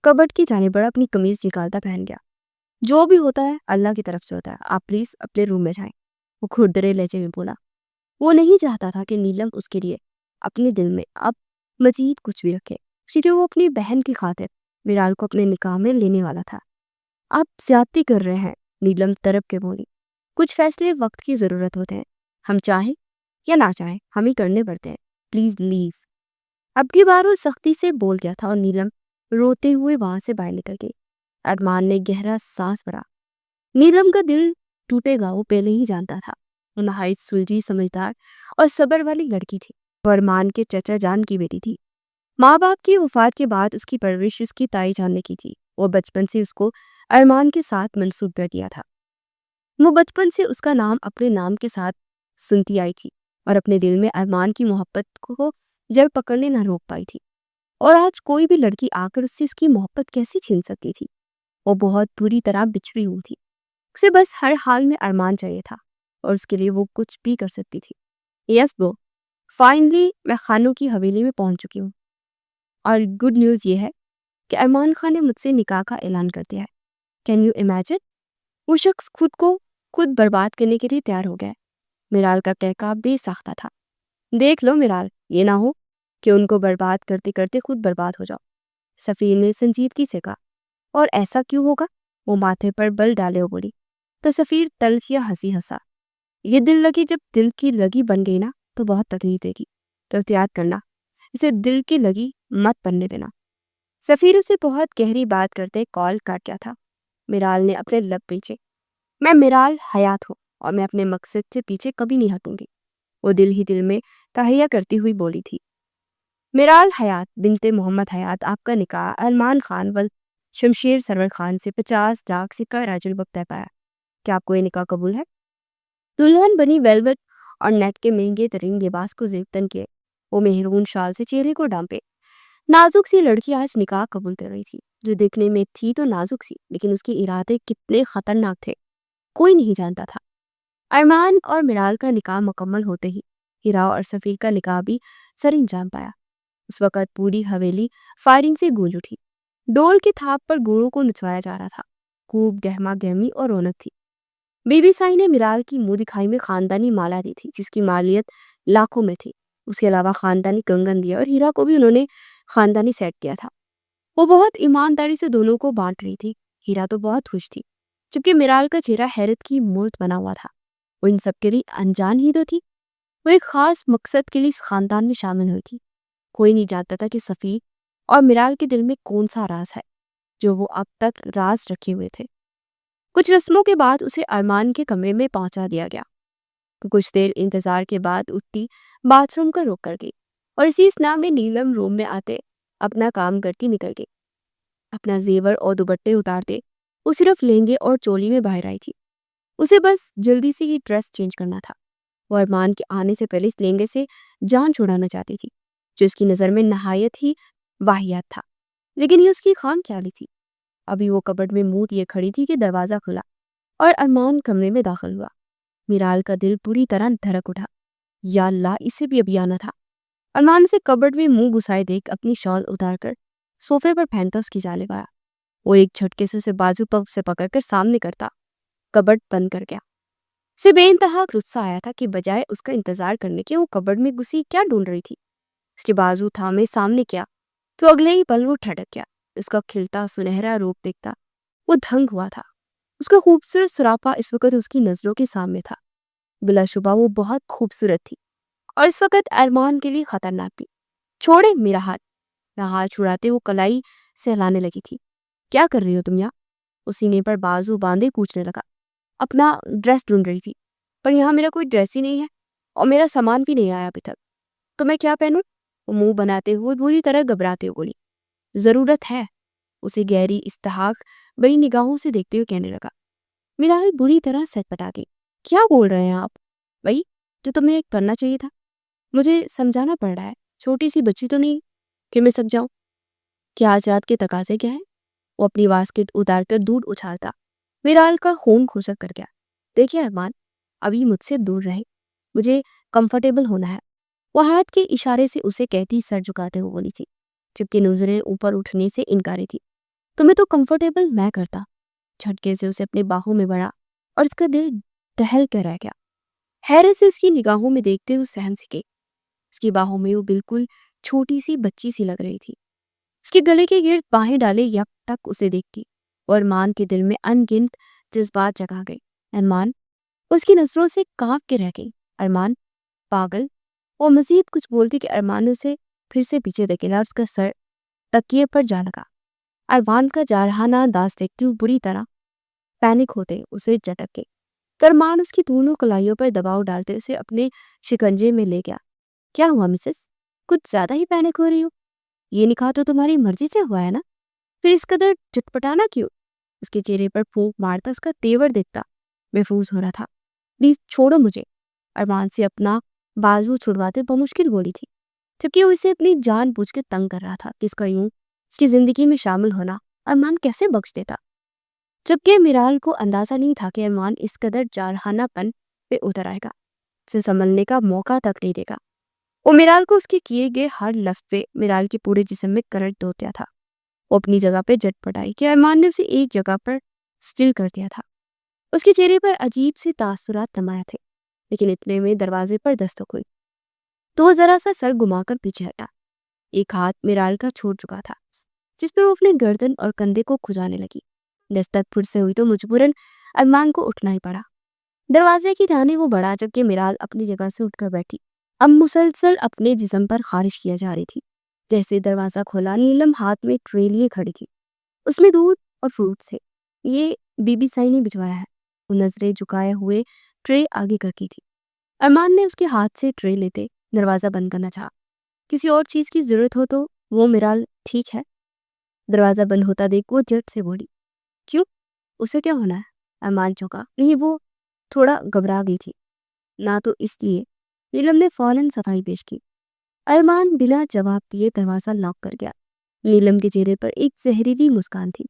کبٹ کی جانب بڑھ اپنی قمیض نکالتا پہن گیا۔ جو بھی ہوتا ہے اللہ کی طرف سے ہوتا ہے، آپ پلیز اپنے روم میں جائیں، وہ کھردرے لہجے میں بولا۔ وہ نہیں چاہتا تھا کہ نیلم اس کے لیے اپنے دل میں اب مزید کچھ بھی رکھے، کیونکہ وہ اپنی بہن کی خاطر میرال کو اپنے نکاح میں لینے والا تھا۔ آپ زیادتی کر رہے ہیں، نیلم تڑپ کے بولی۔ کچھ فیصلے وقت کی ضرورت ہوتے ہیں، ہم چاہیں یا نہ چاہیں ہمیں کرنے پڑتے ہیں، پلیز لیو۔ اب کی بار وہ سختی سے بول گیا تھا اور نیلم روتے ہوئے وہاں سے باہر نکل گئی۔ ارمان نے گہرا سانس بھرا۔ نیلم کا دل ٹوٹے گا وہ پہلے ہی جانتا تھا۔ وہ نہایت سلجھی، سمجھدار اور صبر والی لڑکی تھی۔ وہ ارمان کے چچا جان کی بیٹی تھی۔ ماں باپ کی وفات کے بعد اس کی پرورش اس کی تائی جان نے کی تھی۔ وہ بچپن سے اس کو ارمان کے ساتھ منسوب کر دیا تھا۔ وہ بچپن سے اس کا نام اپنے نام کے ساتھ سنتی آئی تھی اور اپنے دل میں ارمان کی محبت کو جڑ پکڑنے نہ روک پائی تھی۔ اور آج کوئی بھی لڑکی آ کر اس سے اس کی محبت کیسے چھین سکتی تھی؟ وہ بہت بری طرح بچھڑی ہوئی تھی۔ اسے بس ہر حال میں ارمان چاہیے تھا اور اس کے لیے وہ کچھ بھی کر سکتی تھی۔ یس برو، فائنلی میں خانوں کی حویلی میں پہنچ چکی ہوں، اور گڈ نیوز یہ ہے کہ ارمان خان نے مجھ سے نکاح کا اعلان کر دیا ہے۔ Can you imagine? وہ شخص خود کو خود برباد کرنے کے لیے تیار ہو گیا۔ میرال کا کہکا بے ساختہ تھا۔ دیکھ لو میرال، یہ نہ ہو کہ ان کو برباد کرتے کرتے خود برباد ہو جاؤ، سفیر نے سنجیدگی سے کہا۔ اور ایسا کیوں ہوگا؟ وہ ماتھے پر بل ڈالے ہو بولی۔ تو سفیر تلخیہ ہنسی ہنسا۔ یہ دل لگی جب دل کی لگی بن گئی نا تو بہت تکلیف دے گی، تو احتیاط کرنا، اسے دل کی لگی مت بننے دینا۔ سفیر اسے بہت گہری بات کرتے کال کاٹ گیا تھا۔ میرال نے اپنے لب پیچھے۔ میں میرال حیات ہوں اور میں اپنے مقصد سے پیچھے کبھی نہیں ہٹوں گی، وہ دل ہی دل میں تہیہ کرتی ہوئی بولی تھی۔ میرال حیات بنت محمد حیات، آپ کا نکاح ارمان خان و شمشیر سرور خان سے 50 لاکھ سکہ راج الوقت طے پایا۔ کیا آپ کو یہ نکاح قبول ہے؟ دلہن بنی ویلوٹ اور نیٹ کے مہنگے ترین لباس کو زیبتن کیے، وہ مہرون شال سے چہرے کو ڈانپے۔ نازک سی لڑکی آج نکاح قبول کر رہی تھی، جو دیکھنے میں تھی تو نازک سی، لیکن اس کے ارادے کتنے خطرناک تھے کوئی نہیں جانتا تھا۔ ارمان اور میرال کا نکاح مکمل ہوتے ہی ہیرا اور سفیر کا نکاح بھی سر انجام پایا۔ اس وقت پوری حویلی فائرنگ سے گونج اٹھی۔ ڈول کے تھاپ پر گھوڑوں کو نچوایا جا رہا تھا۔ خوب گہما گہمی اور رونق تھی۔ بی بی سائی نے میرال کی منہ دکھائی میں خاندانی مالا دی تھی، جس کی مالیت لاکھوں میں تھی۔ اس کے علاوہ خاندانی کنگن دیا اور ہیرا کو بھی انہوں نے خاندانی سیٹ کیا تھا۔ وہ بہت ایمانداری سے دونوں کو بانٹ رہی تھی۔ ہیرا تو بہت خوش تھی، جبکہ میرال کا چہرہ حیرت کی مورت بنا ہوا تھا۔ وہ ان سب کے لیے انجان ہی تو تھی۔ وہ ایک خاص مقصد کے لیے اس خاندان میں شامل ہوئی تھی۔ کوئی نہیں جانتا تھا کہ سفیر اور میرال کے دل میں کون سا راز ہے جو وہ اب تک راز رکھے ہوئے تھے۔ کچھ رسموں کے بعد اسے ارمان کے کمرے میں پہنچا دیا گیا۔ کچھ دیر انتظار کے بعد اٹھتی باتھ روم کا رخ کر گئی اور اسی اسنا میں نیلم روم میں آتے اپنا کام کرتی نکل گئی۔ اپنا زیور اور دوپٹے اتارتے وہ صرف لہنگے اور چولی میں باہر آئی تھی۔ اسے بس جلدی سے ہی ڈریس چینج کرنا تھا۔ وہ ارمان کے آنے سے پہلے اس لہنگے سے جان چھڑانا چاہتی تھی، جو اس کی نظر میں نہایت ہی واہیات تھا، لیکن یہ اس کی خام خیالی تھی۔ ابھی وہ کبٹ میں منہ لیے کھڑی تھی کہ دروازہ کھلا اور ارمان کمرے میں داخل ہوا۔ میرال کا دل پوری طرح دھڑک اٹھا۔ یا اللہ، اسے بھی ابھی آنا تھا۔ ارمان سے کبٹ میں منہ گھسائے دیکھ اپنی شال اتار کر صوفے پر پھینکتا اس کی جانب آیا۔ وہ ایک جھٹکے سے اسے بازو پر سے پکڑ کر سامنے کرتا کبٹ بند کر گیا۔ اسے بے انتہا غصہ آیا تھا کہ بجائے اس کا انتظار کرنے کے وہ کبٹ میں گھسی کیا ڈھونڈ رہی تھی۔ اس کے بازو تھامے سامنے کیا تو اگلے ہی پل وہ ٹھڑک گیا۔ اس کا کھلتا سنہرا روپ دیکھتا وہ دھنگ ہوا تھا۔ اس کا خوبصورت سراپا اس وقت اس کی نظروں کے سامنے تھا۔ بلا شبہ وہ بہت خوبصورت تھی اور اس وقت ارمان کے لیے خطرناک بھی۔ چھوڑے میرا ہاتھ۔ میں ہاتھ چھڑاتے وہ کلائی سہلانے لگی تھی۔ کیا کر رہی ہو تم یہاں؟ وہ سینے پر بازو باندھے پوچھنے لگا۔ اپنا ڈریس ڈھونڈ رہی تھی، پر یہاں میرا کوئی ڈریس ہی نہیں ہے اور میرا سامان بھی نہیں آیا ابھی تک، تو میں کیا پہنوں؟ وہ منہ بناتے ہوئے بری طرح گھبراتے ہوئے بولی۔ ضرورت ہے، اسے گہری استحقاق بڑی نگاہوں سے دیکھتے ہوئے کہنے لگا۔ میراحل بری طرح سچ پٹا گئی۔ کیا بول رہے ہیں آپ؟ بھائی جو تمہیں کرنا چاہیے تھا، مجھے سمجھانا پڑ رہا ہے، چھوٹی سی بچی تو نہیں کہ میں سمجھاؤں؟ کیا آج رات کے تقاضے کیا ہیں؟ وہ اپنی واسکٹ اتار کر دودھ اچھالتا۔ میراحل کا خون کھوسک کر گیا۔ دیکھیے ارمان، ابھی مجھ سے دور رہے، مجھے کمفرٹیبل ہونا ہے، وہ ہاتھ کے اشارے سے اسے کہتی سر جھکاتے ہوئے بولی تھی، جبکہ نظریں اوپر اٹھنے سے انکاری تھی۔ تمہیں تو کمفرٹیبل میں کرتا۔ جھٹکے سے اسے اپنے باہوں میں بڑھا اور اس کا دل دہل کر رہ گیا۔ حیرت سے اس کی نگاہوں میں دیکھتے ہوئے سہن سکے۔ اس کی باہوں میں وہ بالکل چھوٹی سی بچی سی لگ رہی تھی۔ اس کے گلے کے گرد باہیں ڈالے یک تک اسے دیکھتی اور ارمان کے دل میں ان گنت جذبات جگا گئے۔ ارمان، اس کی نظروں سے کانپ کے رہ گئی۔ ارمان پاگل، وہ مزید کچھ بولتی کہ ارمان نے اسے پھر سے پیچھے دھکیلا اور اس کا سر تکیے پر جا لگا۔ ارمان کا جارحانہ انداز دیکھتی ہوئی بری طرح پینک ہوتے اسے جھٹک گئی۔ ارمان اس کی دونوں کلائیوں پر دباؤ ڈالتے اسے اپنے شکنجے میں لے گیا۔ کیا ہوا مسز؟ کچھ زیادہ ہی پینک ہو رہی ہو؟ یہ نکاح تو تمہاری مرضی سے ہوا ہے نا، پھر اس قدر چٹپٹانا کیوں؟ اس کے چہرے پر پھونک مارتا اس کا تیور دیکھتا محفوظ ہو رہا تھا۔ پلیز چھوڑو مجھے، ارمان سے اپنا بازو چھڑواتے بمشکل بولی تھی، جبکہ وہ اسے اپنی جان بوجھ کے تنگ کر رہا تھا کہ اس کا یوں اس کی زندگی میں شامل ہونا ارمان کیسے بخش دیتا، جبکہ میراحل کو اندازہ نہیں تھا کہ ارمان اس قدر جارحانہ پن پہ اتر آئے گا، اسے سنبھلنے کا موقع تک نہیں دے گا۔ وہ میراحل کو اس کے کیے گئے ہر لفظ پہ میراحل کے پورے جسم میں کرنٹ دوڑتا تھا۔ وہ اپنی جگہ پہ جھٹ پڑائی کہ ارمان نے اسے ایک جگہ پر سٹل کر دیا تھا۔ اس کے چہرے پر عجیب سے تاثرات نمایاں تھے، لیکن اتنے میں دروازے پر دستک ہوئی تو وہ ذرا سا سر گھما کر پیچھے ہٹا۔ ایک ہاتھ میراحل کا چھوٹ چکا تھا، جس پر وہ اپنے گردن اور کندھے کو کھجانے لگی۔ دستک پھر سے ہوئی تو مجبوراً ارمان کو اٹھنا ہی پڑا۔ دروازے کی جانب وہ بڑھا، جبکہ میراحل اپنی جگہ سے اٹھ کر بیٹھی، اب مسلسل اپنے جسم پر خارش کیا جا رہی تھی۔ جیسے دروازہ کھولا، نیلم ہاتھ میں ٹرے لیے کھڑی تھی، اس میں دودھ اور فروٹس تھے۔ یہ بی بی سائی نے بھجوایا ہے، وہ نظریں جھکائے ہوئے ٹرے آگے کر کی تھی۔ ارمان نے اس کے ہاتھ سے ٹرے لیتے دروازہ بند کرنا چاہا۔ کسی اور چیز کی ضرورت ہو تو وہ میراحل ٹھیک ہے؟ دروازہ بند ہوتا دیکھ وہ جھٹ سے بولی۔ کیوں؟ اسے کیا ہونا ہے؟ ارمان چونکا نہیں، وہ تھوڑا گھبرا گئی تھی۔ نہ تو اس لیے نیلم نے فوراً صفائی پیش کی۔ ارمان بلا جواب دیے دروازہ لاک کر گیا۔ نیلم کے چہرے پر ایک زہریلی مسکان تھی۔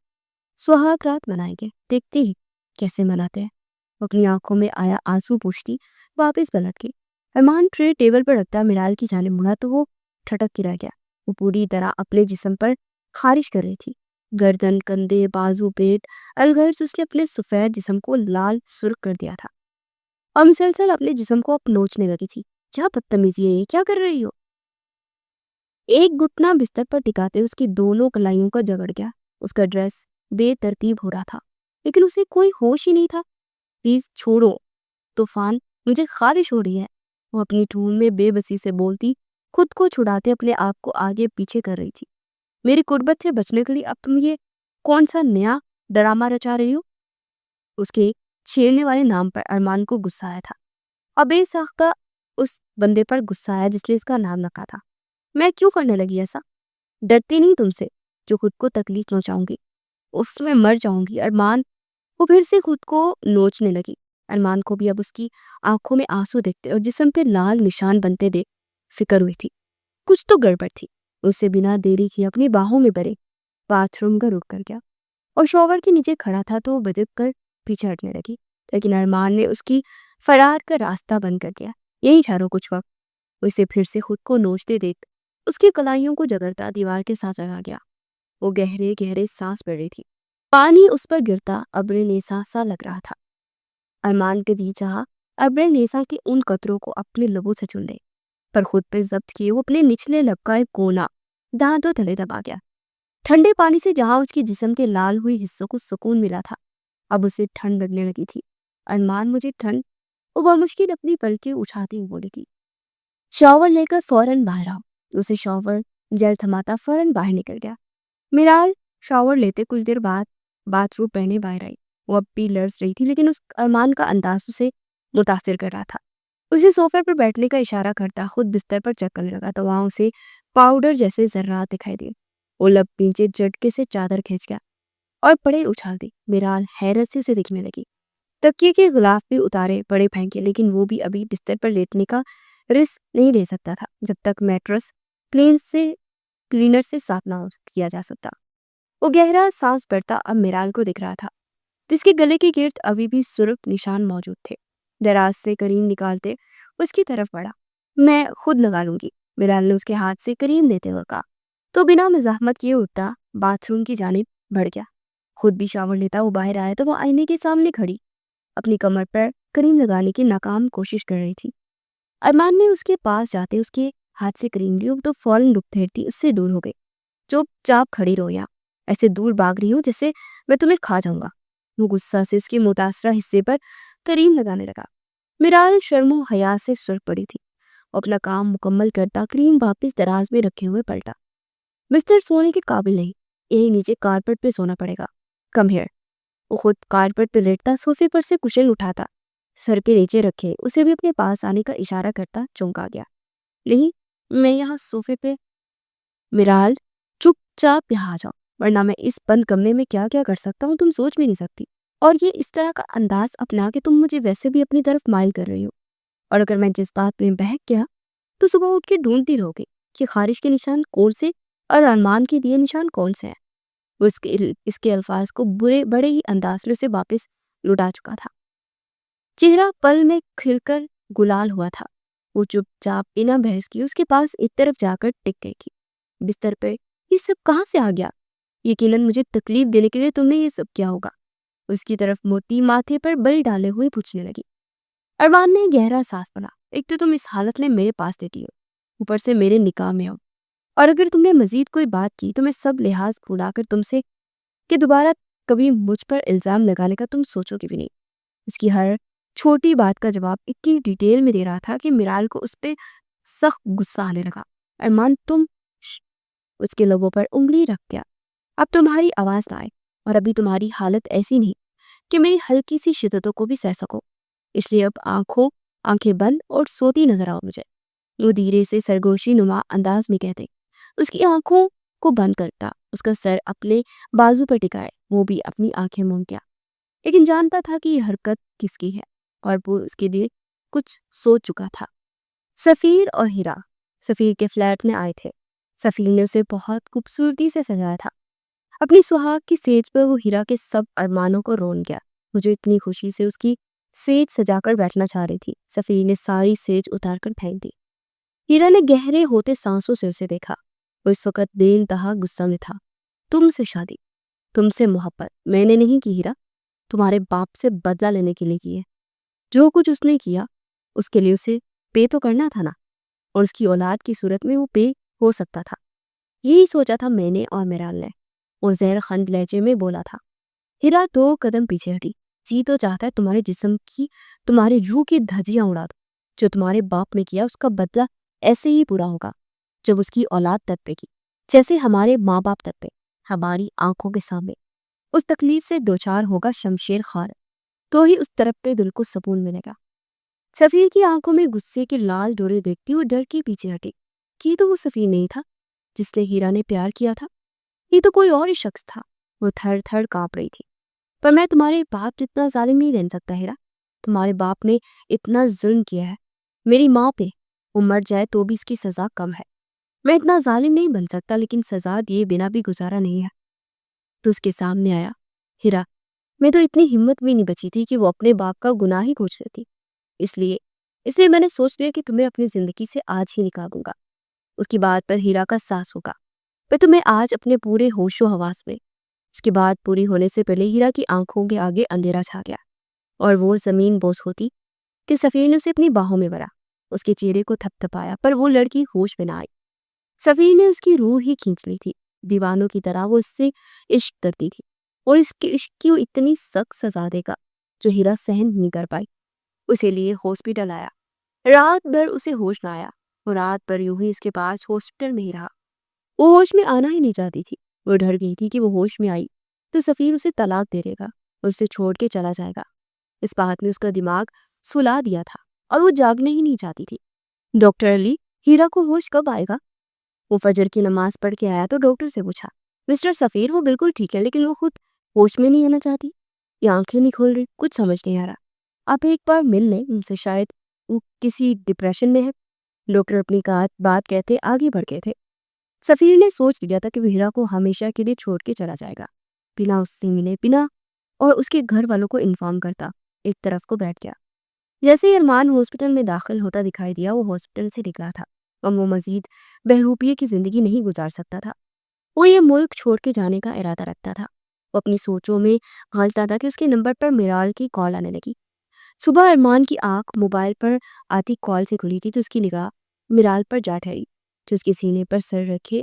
سہاگ رات منائیں گے، دیکھتے ہی کیسے مناتے ہیں۔ وہ اپنی آنکھوں میں آیا آنسو پوچھتی واپس پلٹ گئی۔ ارمان ٹرے ٹیبل پر رکھتا میراحل کی جانب مڑا تو وہ ٹھٹک کے رہ گیا۔ وہ پوری طرح اپنے جسم پر خارش کر رہی تھی، گردن، کندھے، بازو، پیٹ، الغرض اس نے اپنے سفید جسم کو لال سرخ کر دیا تھا اور مسلسل اپنے جسم کو نوچنے لگی تھی۔ کیا بدتمیزی ہے یہ، کیا کر رہی ہو؟ ایک گھٹنا بستر پر ٹکاتے اس کی دونوں کلائیوں کا جگڑ گیا۔ اس کا ڈریس بے ترتیب ہو رہا تھا، لیکن اسے کوئی ہوش ہی نہیں تھا۔ پلیز چھوڑو طوفان، مجھے خارش ہو رہی ہے، وہ اپنی ٹھون میں بے بسی سے بولتی، خود کو چھڑاتے اپنے آپ کو آگے پیچھے کر رہی تھی۔ میری قربت سے بچنے کے لیے اب تم یہ کون سا نیا ڈرامہ رچا رہی ہو؟ اس کے چھیڑنے والے نام پر ارمان کو غصہ آیا تھا، اور بے ساختہ اس بندے پر غصہ آیا جس نے اس کا نام رکھا تھا۔ میں کیوں کرنے لگی ایسا؟ ڈرتی نہیں تم سے جو خود کو تکلیف پہنچاؤں گی، اس میں مر جاؤں گی۔ ارمان، وہ پھر سے خود کو نوچنے لگی۔ ارمان کو بھی اب اس کی آنکھوں میں آنسو دیکھتے اور جسم پہ لال نشان بنتے دیکھ فکر ہوئی تھی، کچھ تو گڑبڑ تھی۔ اسے بنا دیری کی اپنی باہوں میں بھرے باتھ روم کا رخ کر گیا اور شاور کے نیچے کھڑا تھا تو وہ بدک کر پیچھے ہٹنے لگی، لیکن ارمان نے اس کی فرار کا راستہ بند کر دیا۔ یہی ٹھہرو کچھ وقت، وہ اسے پھر سے خود کو نوچتے دیکھ اس کی کلائیوں کو جگڑتا دیوار کے ساتھ لگا گیا۔ وہ گہرے گہرے سانس پڑ رہی تھی، پانی اس پر گرتا ابر نیسا سا لگ رہا تھا۔ ارمان کے جی چاہا ابر نیسا کے ان قطروں کو اپنے لبوں سے چن لے، پر خود پہ ضبط کیے وہ اپنے نچلے لب کا ایک کونا دانتوں تلے دبا گیا۔ ٹھنڈے پانی سے جہاں اس کے جسم کے لال ہوئے حصوں کو سکون ملا تھا، اب اسے ٹھنڈ لگنے لگی تھی۔ ارمان مجھے ٹھنڈ، وہ بمشکل اپنی پلکیں اٹھاتے ہوئے بولی تھی۔ شاور لے کر فوراً باہر آؤ۔ اسے شاور جل تھماتا فوراً باہر نکل گیا۔ میرال شاور لیتے کچھ دیر بعد باتھ روم پہنے باہر آئی۔ وہ اب بھی لرز رہی تھی، لیکن اس ارمان کا انداز اسے متاثر کر رہا تھا۔ اسے صوفے پر بیٹھنے کا اشارہ کرتا خود بستر پر چیک کرنے لگا تو وہاں اسے پاؤڈر جیسے ذرات دکھائی دیے۔ وہ لب نیچے جھٹکے سے چادر کھینچ گیا اور پڑے اچھال دی۔ میرال حیرت سے اسے دیکھنے لگی۔ تکیے کے غلاف بھی اتارے پڑے پھینکے، لیکن وہ بھی ابھی بستر پر لیٹنے کا رسک نہیں لے سکتا تھا جب تک میٹرس کلینر سے صاف نہ کیا جا سکتا۔ وہ گہرا سانس بھرتا اب میرال کو دکھ رہا تھا، جس کے گلے کے گرد ابھی بھی سرخ نشان موجود تھے۔ دراز سے کریم نکالتے اس کی طرف بڑھا۔ میں خود لگا لوں گی، میرال نے اس کے ہاتھ سے کریم دیتے ہوئے کہا تو بنا مزاحمت کیے اٹھتا باتھ روم کی جانب بڑھ گیا۔ خود بھی شاور لیتا وہ باہر آیا تو وہ آئینے کے سامنے کھڑی اپنی کمر پر کریم لگانے کی ناکام کوشش کر رہی تھی۔ ارمان نے اس کے پاس جاتے اس کے ہاتھ سے کریم لی تو فوراً رک ٹھہرتی اس سے دور ہو گئی۔ چپ چاپ کھڑی رہو یا ایسے دور بھاگ رہی ہوں جیسے میں تمہیں کھا جاؤں گا۔ وہ غصہ سے اس کے متاثرہ حصے پر کریم لگانے لگا۔ میرال شرم و حیا سے سرخ پڑی تھی۔ اپنا کام مکمل کرتا کریم واپس دراز میں رکھے ہوئے پلٹا۔ بستر سونے کے قابل نہیں، یہی نیچے کارپٹ پہ سونا پڑے گا۔ Come here. وہ خود کارپٹ پہ لیٹتا صوفے پر سے کشل اٹھاتا سر کے نیچے رکھے اسے بھی اپنے پاس آنے کا اشارہ کرتا چونکا گیا۔ نہیں، میں یہاں صوفے پہ۔ میرال چپ چاپ یہاں آ جاؤ، ورنہ میں اس بند کمرے میں کیا کیا کر سکتا ہوں تم سوچ بھی نہیں سکتی۔ اور یہ اس طرح کا انداز اپنا کہ تم مجھے ویسے بھی اپنی طرف مائل کر رہی ہو، اور اگر میں جس بات میں بہک گیا تو صبح اٹھ کے ڈھونڈتی رہو گی کہ خارش کے نشان کون سے اور ارمان کے دیے نشان کون سے ہیں۔ وہ اس کے الفاظ کو بڑے ہی انداز سے واپس لٹا چکا تھا۔ چہرہ پل میں کھل کر گلال ہوا تھا۔ وہ چپ چاپ بنا بحث کی اس کے پاس ایک طرف جا کر ٹک گئی تھی۔ بستر پہ یہ سب کہاں سے آ گیا؟ یقیناً مجھے تکلیف دینے کے لیے تم نے یہ سب کیا ہوگا۔ اس کی طرف موٹی ماتھے پر بل ڈالے ہوئے پوچھنے لگی۔ ارمان نے گہرا سانس بھرا۔ ایک تو تم اس حالت میں میرے پاس دیتی ہو، اوپر سے میرے نکاح میں ہو، اور اگر تم نے مزید کوئی بات کی تو میں سب لحاظ بھولا کر تم سے کہ دوبارہ کبھی مجھ پر الزام لگانے کا تم سوچو گے بھی نہیں۔ اس کی ہر چھوٹی بات کا جواب اتنی ڈیٹیل میں دے رہا تھا کہ میرال کو اس پہ سخت غصہ آنے لگا۔ ارمان تم اس کے لبوں پر انگلی رکھ گیا۔ اب تمہاری آواز نہ آئے، اور ابھی تمہاری حالت ایسی نہیں کہ میری ہلکی سی شدتوں کو بھی سہ سکو، اس لیے اب آنکھیں بند اور سوتی نظر آؤ مجھے۔ وہ دھیرے سے سرگوشی نما انداز میں کہتے اس کی آنکھوں کو بند کرتا اس کا سر اپنے بازو پر ٹکائے، وہ بھی اپنی آنکھیں موند گیا، لیکن جانتا تھا کہ یہ حرکت کس کی ہے، اور وہ اس کے لیے کچھ سوچ چکا تھا۔ سفیر اور ہیرا سفیر کے فلیٹ میں آئے تھے۔ سفیر نے اسے بہت خوبصورتی سے سجایا تھا۔ اپنی سہاگ کی سیج پر وہ ہیرا کے سب ارمانوں کو رون گیا۔ مجھے اتنی خوشی سے اس کی سیج سجا کر بیٹھنا چاہ رہی تھی۔ سفیر نے ساری سیج اتار کر پھینک دی۔ ہیرا نے گہرے ہوتے سانسوں سے اسے دیکھا۔ وہ اس وقت بے انتہا غصہ میں تھا۔ تم سے شادی، تم سے محبت میں نے نہیں کی ہیرا، تمہارے باپ سے بدلہ لینے کے لیے کی ہے۔ جو کچھ اس نے کیا اس کے لیے اسے پے تو کرنا تھا نا، اور اس کی اولاد کی صورت میں وہ پے ہو سکتا تھا۔ یہی سوچا تھا میں نے اور میرال نے، وہ زہر خند لہجے میں بولا تھا۔ ہیرا 2 قدم پیچھے ہٹی۔ جی تو چاہتا ہے تمہارے جسم کی، تمہاری روح کی دھجیاں اڑا دو۔ جو تمہارے باپ نے کیا اس کا بدلہ ایسے ہی پورا ہوگا جب اس کی اولاد تڑپے گی، جیسے ہمارے ماں باپ تڑپے ہماری آنکھوں کے سامنے۔ اس تکلیف سے دوچار ہوگا شمشیر خار، تو ہی اس تڑپتے دل کو سکون ملے گا۔ سفیر کی آنکھوں میں غصے کے لال ڈورے دیکھتی وہ ڈر کے پیچھے ہٹی۔ یہ تو وہ سفیر نہیں تھا جس نے ہیرا نے پیار کیا تھا، یہ تو کوئی اور ہی شخص تھا۔ وہ تھر تھر کانپ رہی تھی۔ پر میں تمہارے باپ جتنا ظالم نہیں بن سکتا ہیرا، تمہارے باپ نے اتنا ظلم کیا ہے میری ماں پہ، وہ مر جائے تو بھی اس کی سزا کم ہے۔ میں اتنا ظالم نہیں بن سکتا، لیکن سزا دیے بنا بھی گزارا نہیں ہے۔ تو اس کے سامنے آیا۔ ہیرا، میں تو اتنی ہمت بھی نہیں بچی تھی کہ وہ اپنے باپ کا گناہ ہی پوچھ لیتی، اس لیے میں نے سوچ لیا کہ تمہیں اپنی زندگی سے آج ہی نکالوں گا۔ اس کی بات پر ہیرا کا سانس ہوگا۔ میں تمہیں آج اپنے پورے ہوش و حواس میں۔ اس کی بات پوری ہونے سے پہلے ہیرا کی آنکھوں کے آگے اندھیرا چھا گیا، اور وہ زمین بوس ہوتی کہ سفیر نے اسے اپنی باہوں میں بھرا، اس کے چہرے کو تھپ تھپایا، پر وہ لڑکی ہوش میں نہ آئی۔ سفیر نے اس کی روح ہی کھینچ لی تھی۔ دیوانوں کی طرح وہ اس سے عشق کرتی تھی، اور اس کے عشق کی وہ اتنی سخت سزا دے گا جو ہیرا سہن نہیں کر پائی۔ اسی لیے ہاسپٹل آیا۔ رات بھر اسے ہوش نہ آیا، اور رات بھر یوں ہی اس کے پاس ہاسپٹل میں ہی رہا۔ وہ ہوش میں آنا ہی نہیں چاہتی تھی۔ وہ ڈر گئی تھی کہ وہ ہوش میں آئی تو سفیر اسے طلاق دے دے گا اور اسے چھوڑ کے چلا جائے گا۔ اس بات نے اس کا دماغ سلا دیا تھا اور وہ جاگنا ہی نہیں چاہتی تھی۔ ڈاکٹر علی، ہیرا کو ہوش کب آئے گا؟ وہ فجر کی نماز پڑھ کے آیا تو ڈاکٹر سے پوچھا، مسٹر سفیر وہ بالکل ٹھیک ہے، لیکن وہ خود ہوش میں نہیں آنا چاہتی، یہ آنکھیں نہیں کھول رہی، کچھ سمجھ نہیں آ رہا۔ آپ ایک بار مل لیں ان سے، شاید وہ کسی ڈپریشن میں ہے۔ ڈاکٹر اپنی بات کہتے آگے بڑھ گئے تھے۔ سفیر نے سوچ لیا تھا کہ وہ ہیرا کو ہمیشہ کے لیے چھوڑ کے چلا جائے گا، بنا اس سے ملے، بنا اور اس کے گھر والوں کو انفارم کرتا۔ ایک طرف کو بیٹھ گیا۔ جیسے ہی ارمان ہاسپٹل میں داخل ہوتا دکھائی دیا، وہ ہاسپٹل سے نکلا تھا۔ اور وہ مزید بہروپیے کی زندگی نہیں گزار سکتا تھا۔ وہ یہ ملک چھوڑ کے جانے کا ارادہ رکھتا تھا۔ وہ اپنی سوچوں میں غلطا تھا کہ اس کے نمبر پر میرال کی کال آنے لگی۔ صبح ارمان کی آنکھ موبائل پر آتی کال سے کھلی تھی تو اس کی نگاہ میرال پر جا ٹھہری، جو اس کے سینے پر سر رکھے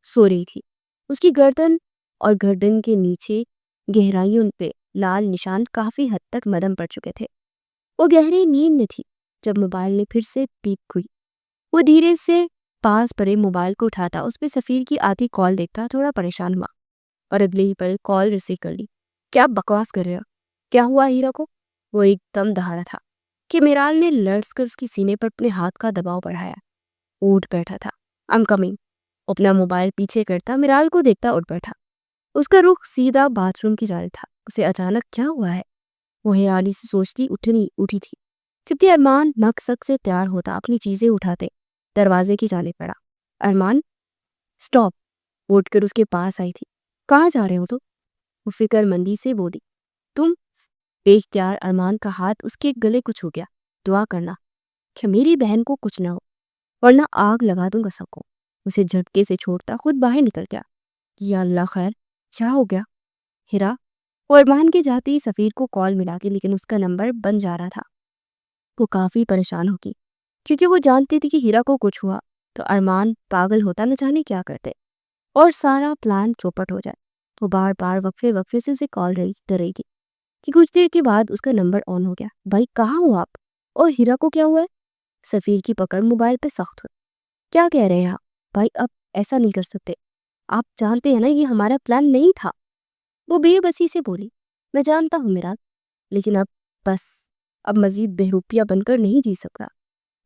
سو رہی تھی۔ اس کی گردن اور گردن کے نیچے گہرائیوں پہ لال نشان کافی حد تک مدھم پڑ چکے تھے۔ وہ گہری نیند میں تھی جب موبائل نے پھر سے پیپ ہوئی۔ وہ دھیرے سے پاس پڑے موبائل کو اٹھاتا، اس پہ سفیر کی آتی کال دیکھتا، تھوڑا پریشان ہوا اور اگلے ہی پل کال ریسیو کر لی۔ کیا بکواس کر رہے ہو؟ کیا ہوا ہیرا کو؟ وہ ایک دم دہاڑا تھا کہ میرال نے لڑز کر اس کی سینے پر اپنے ہاتھ کا دباؤ بڑھایا۔ اٹھ بیٹھا تھا۔ I'm coming۔ اپنا موبائل پیچھے کرتا میرال کو دیکھتا اٹھ بیٹھا۔ اس کا رخ سیدھا باتھ روم کی جانب تھا۔ اسے اچانک کیا ہوا ہے؟ وہ حیرانی سے سوچتی اٹھی تھی، جبکہ ارمان مقصد سے تیار ہوتا اپنی چیزیں اٹھاتے دروازے کی جانب پڑا۔ ارمان، سٹاپ۔ اٹھ کر اس کے پاس آئی تھی۔ کہاں جا رہے ہو تو؟ وہ فکر مندی سے بولی۔ تم؟ بے اختیار ارمان کا ہاتھ اس کے گلے کو چھو گیا۔ دعا کرنا کہ میری بہن کو کچھ نہ ہو، ورنہ آگ لگا دوں گا سب کو۔ اسے جھٹکے سے چھوڑتا خود باہر نکل گیا۔ یا اللہ خیر، کیا ہو گیا؟ ہیرا؟ وہ ارمان کے جاتے ہی سفیر کو کال ملا کے، لیکن اس کا نمبر بند جا رہا تھا۔ وہ کافی پریشان ہوگی کیونکہ وہ جانتی تھی کہ ہیرا کو کچھ ہوا تو ارمان پاگل ہوتا، نہ جانے کیا کرتے اور سارا پلان چوپٹ ہو جائے۔ وہ بار بار وقفے سے اسے کال کر رہی تھی کہ کچھ دیر کے بعد اس کا نمبر آن ہو گیا۔ بھائی کہاں ہو آپ؟ اور ہیرا کو کیا ہوا ہے؟ سفیر کی پکڑ موبائل پہ سخت ہوئی۔ کیا کہہ رہے ہیں آپ؟ بھائی اب ایسا نہیں کر سکتے، آپ جانتے ہیں نا یہ ہمارا پلان نہیں تھا۔ وہ بے بسی سے بولی۔ میں جانتا ہوں میرال، لیکن اب مزید بہروپیہ بن کر نہیں جی سکتا۔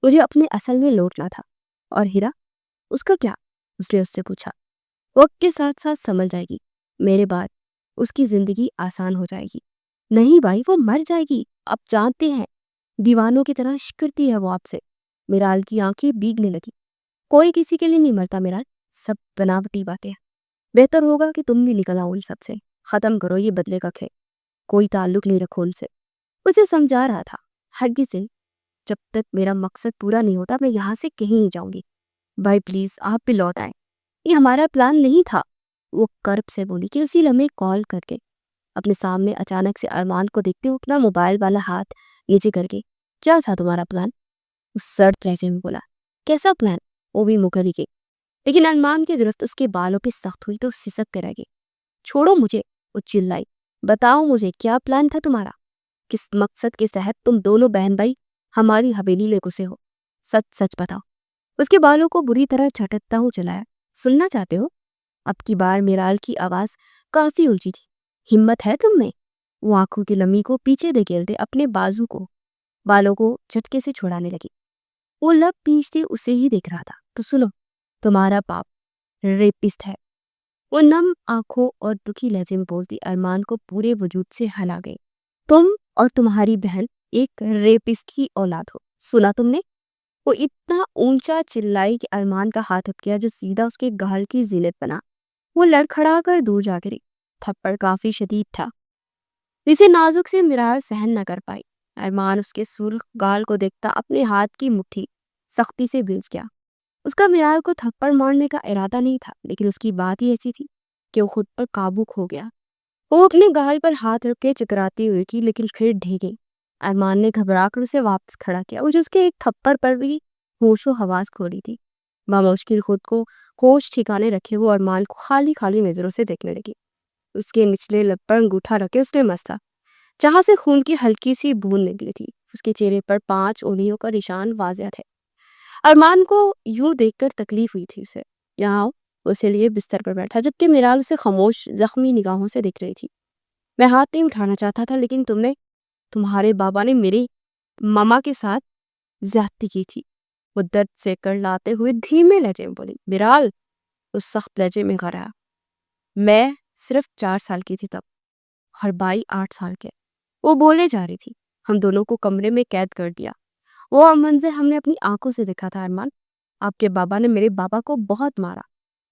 مجھے اپنے اصل میں لوٹنا تھا۔ اور ہیرا، اس کا کیا؟ اس نے اس سے پوچھا۔ وقت کے ساتھ ساتھ سنبھل جائے گی، میرے بعد اس کی زندگی آسان ہو جائے گی۔ نہیں بھائی، وہ مر جائے گی، آپ جانتے ہیں دیوانوں کی طرح عشق کرتی ہے وہ آپ سے۔ میرال کی آنکھیں بھیگنے لگی۔ کوئی کسی کے لیے نہیں مرتا میرال، سب بناوٹی باتیں ہیں۔ بہتر ہوگا کہ تم بھی نکل آؤ ان سب سے، ختم کرو یہ بدلے کا کھیل، کوئی تعلق نہیں رکھو ان سے۔ اسے سمجھا رہا تھا، ہرگز نہیں، جب تک میرا مقصد پورا نہیں ہوتا میں یہاں سے کہیں نہیں جاؤں گی۔ بھائی پلیز آپ بھی لوٹ آئیں، یہ ہمارا پلان نہیں تھا۔ وہ کرب سے بولی کہ اسی لمحے کال کر کے اپنے سامنے اچانک سے ارمان کو دیکھتے ہوئے اپنا موبائل والا ہاتھ نیچے کر کے، کیا تھا تمہارا پلان؟ اس سرد لہجے میں بولا۔ کیسا پلان؟ وہ بھی مکر ہی گئی، لیکن ارمان کی گرفت اس کے بالوں پہ سخت ہوئی تو سسک کر رہ گئی۔ چھوڑو مجھے، وہ چلائی۔ بتاؤ مجھے کیا پلان تھا تمہارا؟ کس مقصد کے تحت تم دونوں بہن بھائی ہماری حویلی لے گھسے ہو؟ سچ سچ بتاؤ۔ اس کے بالوں کو بری طرح جھٹکتا ہوں چلایا۔ سننا چاہتے ہو؟ اب کی بار میرال کی آواز کافی الجھی تھی۔ ہمت ہے تم میں؟ وہ آنکھوں کی لمی کو پیچھے دھکیلتے اپنے بالوں کو جھٹکے سے چھڑانے لگی۔ وہ لب پیچھتے اسے ہی دیکھ رہا تھا۔ تو سنو، تمہارا باپ ریپسٹ ہے۔ وہ نم آنکھوں اور دکھی لہجے میں بولتی ارمان کو پورے وجود سے ہلا گئی۔ تم اور تمہاری بہن ایک ریپسٹ کی اولاد ہو، سنا تم نے؟ وہ اتنا اونچا چلائی کہ ارمان کا ہاتھ اٹھ گیا جو سیدھا اس کے گال کی زینت بنا۔ وہ لڑکھڑا کر دور جا گری۔ تھپڑ کافی شدید تھا، جسے نازک سے میرال سہن نہ کر پائی۔ ارمان اس کے سرخ گال کو دیکھتا اپنے ہاتھ کی مٹھی سختی سے بھیج گیا۔ اس کا میرال کو تھپڑ مارنے کا ارادہ نہیں تھا، لیکن اس کی بات ہی ایسی تھی کہ وہ خود پر قابو کھو گیا۔ وہ اپنے گال پر ہاتھ رکھ کے چکراتی ہوئی تھی، لیکن پھر ڈھے گئی۔ ارمان نے گھبرا کر اسے واپس کھڑا کیا، وہ جو اس کے ایک تھپڑ پر بھی ہوش و حواس کھو رہی تھی۔ بامشکل خود کو ہوش ٹھکانے رکھے وہ ارمان کو خالی خالی نظروں سے دیکھنے لگی۔ اس کے نچلے لب پر انگوٹھا رکھے اس نے مسا جہاں سے خون کی ہلکی سی بوند نکلی تھی۔ اس کے چہرے پر 5 انگلیوں کا نشان واضح تھے۔ ارمان کو یوں دیکھ کر تکلیف ہوئی تھی اسے۔ یہاں وہ اسے لیے بستر پر بیٹھا جبکہ میرال اسے خاموش زخمی نگاہوں سے دیکھ رہی تھی۔ میں ہاتھ نہیں اٹھانا چاہتا تھا لیکن تمہارے بابا نے میری ماما کے ساتھ زیادتی کی تھی، وہ درد سے کر لاتے ہوئے دھیمے لہجے میں بولی۔ میرال اس سخت لہجے میں گھرایا، میں صرف 4 سال کی تھی تب اور بھائی 8 سال کے۔ وہ بولے جا رہی تھی۔ ہم دونوں کو کمرے میں قید کر دیا۔ وہ منظر ہم نے اپنی آنکھوں سے دیکھا تھا ارمان۔ آپ کے بابا نے میرے بابا کو بہت مارا،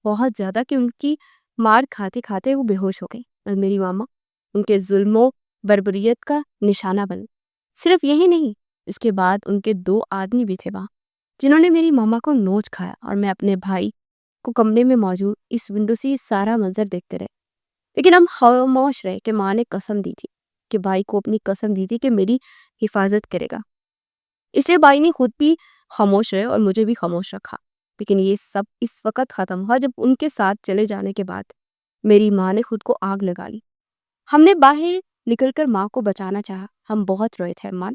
بہت زیادہ کہ ان کی مار کھاتے کھاتے وہ بے ہوش ہو گئی اور میری ماما ان کے ظلم و بربریت کا نشانہ بن۔ صرف یہی نہیں، اس کے بعد ان کے 2 آدمی بھی تھے وہاں جنہوں نے میری ماما کو نوچ کھایا اور میں اپنے بھائی کو کمرے میں موجود اس ونڈو سے سارا منظر دیکھتے رہے۔ لیکن ہم خاموش رہے کہ ماں نے قسم دی تھی کہ بھائی کو اپنی قسم دی تھی کہ میری حفاظت کرے گا، اس لیے بھائی نے خود بھی خاموش رہے اور مجھے بھی خاموش رکھا۔ لیکن یہ سب اس وقت ختم ہوا جب ان کے ساتھ چلے جانے کے بعد میری ماں نے خود کو آگ لگا لی۔ ہم نے باہر نکل کر ماں کو بچانا چاہا۔ ہم بہت روئے تھے ارمان،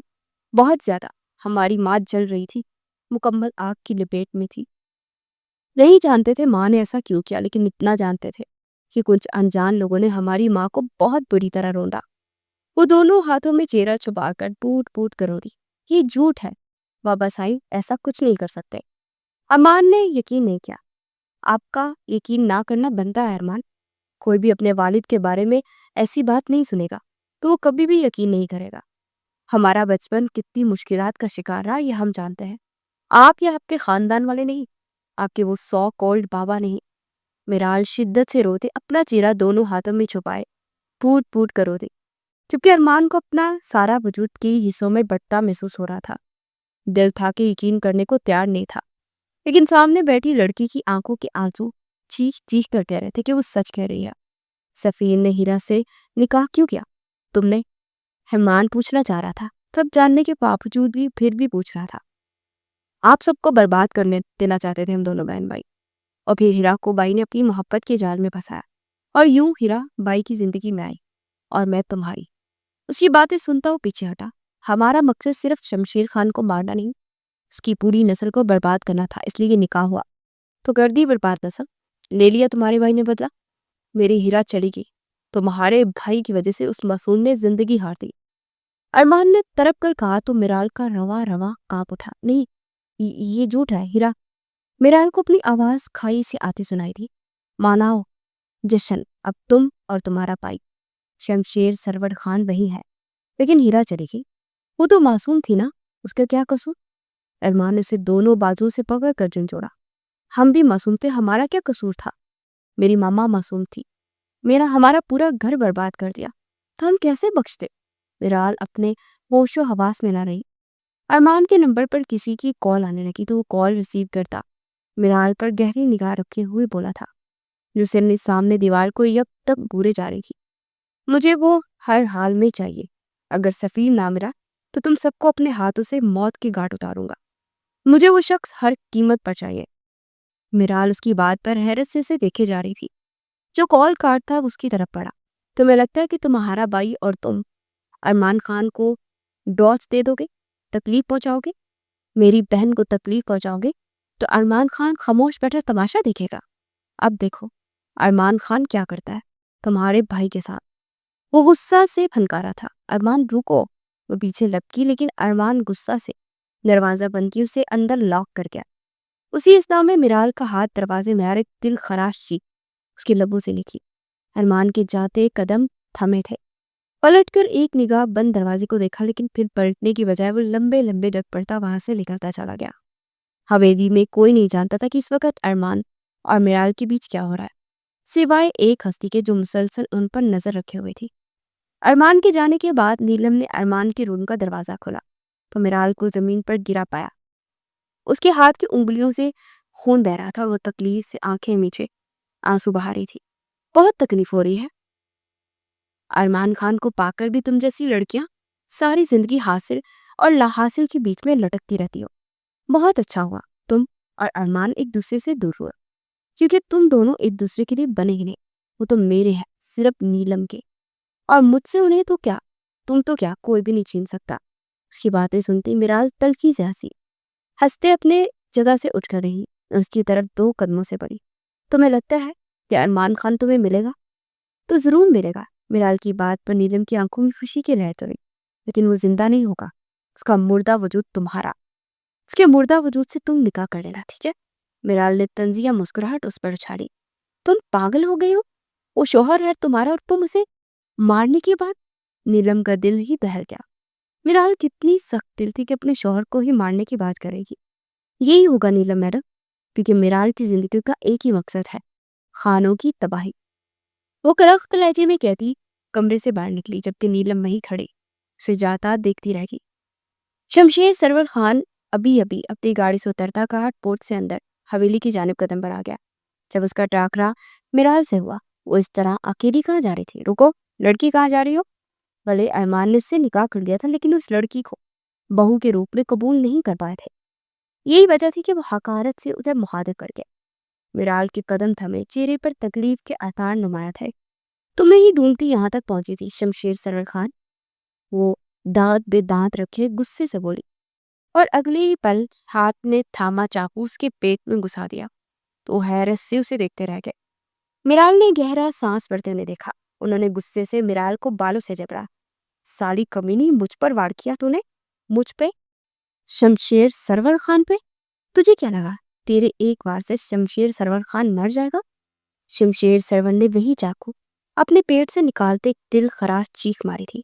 بہت زیادہ۔ ہماری ماں جل رہی تھی، مکمل آگ کی لپیٹ میں تھی۔ نہیں جانتے تھے ماں نے ایسا کیوں کیا، لیکن اتنا جانتے تھے کہ کچھ انجان لوگوں نے ہماری ماں کو بہت بری طرح روندا۔ وہ دونوں ہاتھوں میں چہرہ چھپا کر پوٹ پوٹ کر رو دی۔ یہ جھوٹ ہے بابا صاحب، ایسا کچھ نہیں کر سکتے۔ ارمان نے یقین نہیں کیا۔ آپ کا یقین نہ کرنا بنتا ہے ارمان۔ کوئی بھی اپنے والد کے بارے میں ایسی بات نہیں سنے گا تو وہ کبھی بھی یقین نہیں کرے گا۔ ہمارا بچپن کتنی مشکلات کا شکار رہا یہ ہم جانتے ہیں۔ آپ یا آپ کے خاندان والے نہیں، آپ کے وہ سو کولڈ بابا نہیں۔ میرال شدت سے روتے اپنا چہرہ دونوں ہاتھوں میں چھپائے پوٹ پوٹ کر روتے، جبکہ ارمان کو اپنا سارا وجود کے حصوں میں بٹتا محسوس ہو رہا تھا۔ دل تھا کہ یقین کرنے کو تیار نہیں تھا، لیکن سامنے بیٹھی لڑکی کی آنکھوں کے آنسو چیخ چیخ کر کہہ رہے تھے کہ وہ سچ کہہ رہی ہے۔ سفیر نے ہیرا سے نکاح کیوں کیا تم نے؟ ارمان پوچھنا چاہ رہا تھا، سب جاننے کے باوجود بھی پھر بھی پوچھ رہا تھا۔ آپ سب کو برباد کرنے دینا چاہتے تھے ہم دونوں بہن بھائی، اور پھر ہیرا کو بائی نے اپنی محبت کے جال میں پھنسایا اور یوں ہیرا بائی کی زندگی میں آئی اور میں تمہاری۔ اس کی باتیں سنتا وہ پیچھے ہٹا۔ ہمارا مقصد صرف شمشیر خان کو مارنا نہیں، اس کی پوری نسل کو برباد کرنا تھا، اس لیے یہ نکاح ہوا تو کر دی برباد نسل۔ لے لیا تمہارے بھائی نے بدلا، میری ہیرا چلی گئی، تمہارے بھائی کی وجہ سے اس معصوم نے زندگی ہار دی۔ ارمان نے تڑپ کر کہا تو میرال کا رواں رواں کانپ اٹھا۔ نہیں، یہ جھوٹ ہے ہیرا۔ میرال کو اپنی آواز کھائی سے آتی سنائی تھی۔ ماناؤ جشن، اب تم اور تمہارا بھائی شمشیر سرور خان وہی ہے، لیکن ہیرا چلی گئی، وہ تو معصوم تھی نا، اس کا کیا قصور؟ ارمان نے اسے دونوں بازو سے پکڑ کر جھنجھوڑا۔ ہم بھی معصوم تھے، ہمارا کیا قصور تھا؟ میری ماما معصوم تھی، ہمارا پورا گھر برباد کر دیا، تو ہم کیسے بخشتے؟ میرال اپنے ہوش و حواس میں نہ رہی۔ ارمان کے نمبر پر کسی کی کال آنے لگی تو وہ کال ریسیو کرتا میرال پر گہری نگاہ رکھے ہوئے بولا تھا، جو سر سامنے دیوار کو یک تک بورے جا رہی تھی۔ مجھے وہ ہر حال میں چاہیے، اگر سفیر نہ ملا تو تم سب کو اپنے ہاتھوں سے موت کی گھاٹ اتاروں گا۔ مجھے وہ شخص ہر قیمت پر چاہیے۔ میرال اس کی بات پر حیرت سے دیکھے جا رہی تھی۔ جو کال کارڈ تھا اس کی طرف پڑا۔ تمہیں لگتا ہے کہ تمہارا بھائی اور تم ارمان خان کو ڈوز دے دو گے، تکلیف پہنچاؤ گے، میری بہن کو تکلیف پہنچاؤ گے تو ارمان خان خاموش بیٹھا تماشا دیکھے گا۔ اب دیکھو ارمان خان کیا کرتا ہے تمہارے بھائی کے ساتھ۔ وہ غصہ سے پھنکارا تھا۔ ارمان رکو، وہ پیچھے لپکی، لیکن ارمان غصہ سے دروازہ بند کی اسے اندر لاک کر گیا۔ اسی اثنا میں میرال کا ہاتھ دروازے میں ایک دل خراش چیخ اس کے لبوں سے نکلی۔ ارمان کے جاتے قدم تھمے تھے۔ پلٹ کر ایک نگاہ بند دروازے کو دیکھا، لیکن پھر پلٹنے کی بجائے وہ لمبے لمبے ڈگ پڑتا وہاں سے نکلتا چلا گیا۔ حویلی میں کوئی نہیں جانتا تھا کہ اس وقت ارمان اور میرال کے بیچ کیا ہو رہا ہے، سوائے ایک ہستی کے جو مسلسل ان پر نظر رکھے ہوئے تھی۔ ارمان کے جانے کے بعد نیلم نے ارمان کے روم کا دروازہ کھولا تو میرال کو زمین پر گرا پایا۔ اس کے ہاتھ کی انگلیوں سے خون بہ رہا تھا، وہ تکلیف سے آنکھیں میچے آنسو بہا رہی تھی۔ بہت تکلیف ہو رہی ہے؟ ارمان خان کو پا کر بھی تم جیسی لڑکیاں ساری زندگی حاصل اور لا حاصل کے بیچ میں لٹکتی رہتی ہو۔ بہت اچھا ہوا تم اور ارمان ایک دوسرے سے دور ہوا، کیونکہ تم دونوں ایک دوسرے کے لیے بنے ہی نہیں۔ وہ تو میرے ہیں، صرف نیلم کے، اور مجھ سے انہیں تو کیا، تم تو کیا، کوئی بھی نہیں چھین سکتا۔ اس کی باتیں سنتی میرال تلخی سے ہنستے اپنے جگہ سے اٹھ کر رہی، اس کی طرف 2 قدموں سے بڑھی۔ تمہیں لگتا ہے کہ ارمان خان تمہیں ملے گا؟ تو ضرور ملے گا۔ میرال کی بات پر نیلم کی آنکھوں میں خوشی کی لہر چڑھی، لیکن وہ زندہ نہیں ہوگا، اس کا مردہ وجود تمہارا، اس کے مردہ وجود سے تم نکاح کر لینا، ٹھیک ہے؟ میرال نے طنزیہ مسکراہٹ اس پر اچھالی۔ تم پاگل ہو گئی ہو؟ وہ شوہر ہے تمہارا اور تم اسے مارنے کی بات؟ نیلم کا دل ہی دہل گیا۔ میرال کتنی سخت دل تھی کہ اپنے شوہر کو ہی مارنے کی بات کرے گی۔ یہی ہوگا نیلم میڈم، کیونکہ میرال کی زندگی کا ایک ہی مقصد ہے، خانوں کی تباہی۔ وہ کرخت لہجے میں کہتی کمرے سے باہر نکلی، جبکہ نیلم وہیں کھڑی اسے جاتا دیکھتی رہ گئی۔ شمشیر سرور خان ابھی اپنی گاڑی سے اترتا کہاٹ پورٹ سے اندر حویلی کی جانب قدم بڑھا گیا۔ جب اس کا ٹاکرا میرال سے ہوا، وہ اس طرح اکیلی کہاں جا رہی تھی؟ رکو، لڑکی کہاں جا رہی ہو؟ بھلے ارمان نے اس سے نکاح کر لیا تھا، لیکن اس لڑکی کو بہو کے روپ میں قبول نہیں کر پائے تھے۔ یہی وجہ تھی کہ وہ حقارت سے ادھر مخاطب کر گئے۔ میرال کے قدم تھمے، چہرے پر تکلیف کے آثار نمایاں تھے۔ تمہیں ہی ڈھونڈتی یہاں تک پہنچی تھی شمشیر سرور خان، وہ دانت بے دانت رکھے غصے سے بولی، اور اگلے ہی پل ہاتھ نے تھاما چاقو اس کے پیٹ میں گھسا دیا تو حیرت سے اسے دیکھتے رہ گئے۔ میرال نے گہرا سانس بھرتے انہیں دیکھا۔ انہوں نے غصے سے میرال کو بالوں سے جبرا۔ سالی کمینی، مجھ پر وار کیا تو نے؟ مجھ پہ؟ شمشیر سرور خان پہ؟ تجھے کیا لگا تیرے ایک وار سے شمشیر سرور خان مر جائے گا؟ شمشیر سرور نے وہی چاقو اپنے پیٹ سے نکالتے ایک دل خراش چیخ ماری تھی۔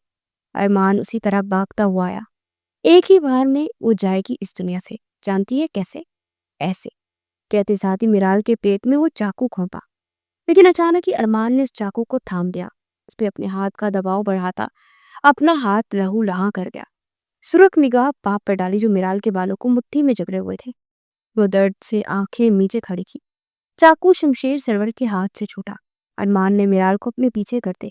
ارمان اسی طرح بھاگتا ہوا آیا۔ ایک ہی بار میں وہ جائے گی اس دنیا سے، جانتی ہے کیسے؟ ایسے، کہتے ساتھ ہی میرال کے پیٹ میں وہ چاقو گھونپا، لیکن اچانک ہی ارمان نے اس چاقو کو تھام دیا۔ اس پہ اپنے ہاتھ کا دباؤ بڑھاتا اپنا ہاتھ لہو لہاں کر گیا۔ سرخ نگاہ پاپ پر ڈالی جو میرال کے بالوں کو مٹھی میں جکڑے ہوئے تھے۔ وہ درد سے آنکھیں نیچے کھڑی تھی۔ چاقو شمشیر سرور کے ہاتھ سے چھوٹا۔ ارمان نے میرال کو اپنے پیچھے کرتے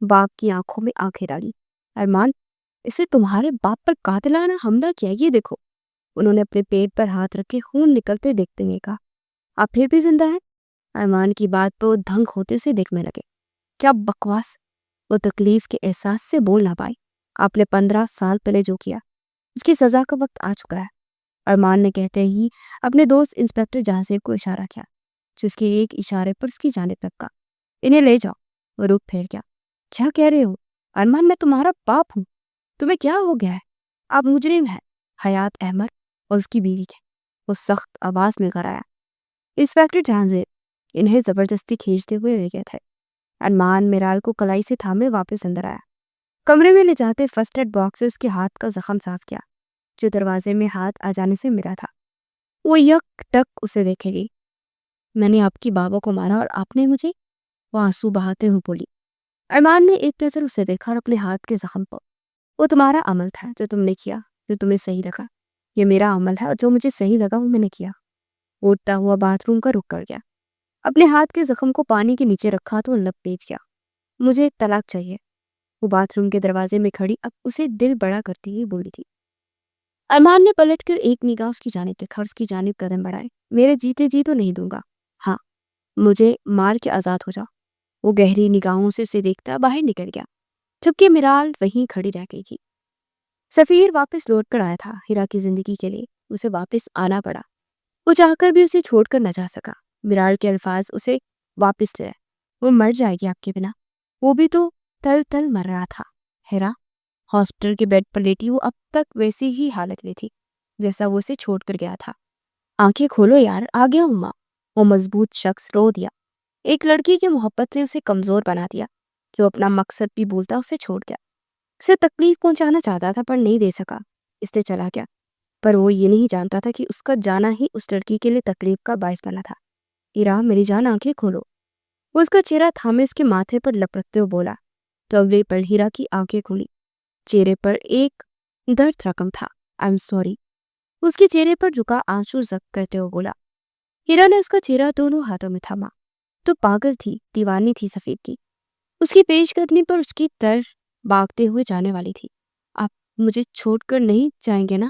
باپ کی آنکھوں میں آنکھیں ڈالی۔ ارمان، اسے تمہارے باپ پر قاتلانہ حملہ کیا، یہ دیکھو۔ انہوں نے اپنے پیٹ پر ہاتھ رکھے خون نکلتے دیکھتے ہوئے کہا، آپ پھر بھی زندہ ہیں؟ ارمان کی بات پر وہ دھنگ ہوتے اسے دیکھنے لگے۔ کیا بکواس! وہ تکلیف کے احساس سے بول نہ پائی۔ آپ نے 15 سال پہلے جو کیا اس کی سزا کا وقت آ چکا ہے۔ ارمان نے کہتے ہی اپنے دوست انسپکٹر جہانزیب کو اشارہ کیا، جو اس کے ایک اشارے پر اس کی جانب لپکا۔ انہیں لے جاؤ۔ وہ رخ پھیر گیا۔ کیا کہہ رہے ہو ارمان؟ میں تمہارا باپ ہوں، تمہیں کیا ہو گیا ہے؟ آپ مجرم ہیں۔ حیات احمد اور اس کی بیوی کے، وہ سخت آواز میں کرایا۔ انسپکٹر جہانزیب انہیں زبردستی کھینچتے ہوئے لے گئے تھے۔ ارمان میرال کو کلائی سے تھامے واپس اندر آیا۔ کمرے میں لے جاتے فرسٹ ایڈ باکس سے اس کے ہاتھ کا زخم صاف کیا جو دروازے میں ہاتھ آ جانے سے ملا تھا۔ وہ یک ٹک اسے دیکھے گی۔ میں نے آپ کی بابا کو مارا اور آپ نے مجھے؟ وہ آنسو بہاتے ہوئے بولی۔ ارمان نے ایک نظر اسے دیکھا اور اپنے ہاتھ کے زخم پر۔ وہ تمہارا عمل تھا جو تم نے کیا، جو تمہیں صحیح لگا۔ یہ میرا عمل ہے اور جو مجھے صحیح لگا وہ میں نے کیا۔ وہ اٹھتا ہوا باتھ روم کا رخ کر گیا۔ اپنے ہاتھ کے زخم کو پانی کے نیچے رکھا تو لب پیچ گیا۔ مجھے طلاق چاہیے۔ وہ باتھ روم کے دروازے میں کھڑی اب اسے دل بڑا کرتی ہوئی بولی تھی۔ ارمان نے پلٹ کر ایک نگاہ اس کی جانب دیکھا اور اس کی جانب قدم بڑھائے۔ میرے جیتے جی تو نہیں دوں گا، ہاں مجھے مار کے آزاد ہو جاؤ۔ وہ گہری نگاہوں سے اسے دیکھتا باہر نکل گیا، جبکہ میرال وہیں کھڑی رہ گئی تھی۔ سفیر واپس لوٹ کر آیا تھا۔ ہیرا کی زندگی کے لیے اسے واپس آنا پڑا۔ وہ چاہ کر بھی اسے چھوڑ کر نہ جا سکا۔ میرال کے الفاظ اسے واپس لے آئے۔ وہ مر جائے گی آپ کے بنا۔ وہ بھی تو تل تل مر رہا تھا۔ ہیرا ہاسپٹل کے بیڈ پر لیٹی وہ اب تک ویسی ہی حالت میں تھی جیسا وہ اسے چھوڑ کر گیا تھا۔ آنکھیں کھولو یار، آ گیا ہوں ماں۔ وہ مضبوط شخص رو دیا۔ ایک لڑکی کی محبت نے اسے کمزور بنا دیا کہ وہ اپنا مقصد بھی بھولتا اسے چھوڑ گیا۔ اسے تکلیف پہنچانا چاہتا تھا پر نہیں دے سکا، اس لیے چلا گیا۔ پر وہ یہ نہیں جانتا تھا کہ اس کا جانا ہی اس لڑکی کے لیے تکلیف کا باعث بنا تھا۔ ہیرا میری جان، آنکھیں کھولو۔ وہ اس کا چہرہ تھامے اس کے ماتھے پر لپکتے ہوئے بولا تو اگلے پل ہیرا کی آنکھیں کھلی۔ چہرے پر ایک درد رقم تھا۔ I'm sorry۔ اس کے چہرے پر جھکا آنسو زخم کرتے ہوئے بولا۔ ہیرا نے اس کا چہرہ دونوں ہاتھوں میں تھاما۔ تو پاگل تھی، دیوانی تھی سفید کی۔ اس کی پیش قدمی پر اس کی طرف بھاگتے ہوئے جانے والی تھی۔ آپ مجھے چھوڑ کر نہیں جائیں گے نا؟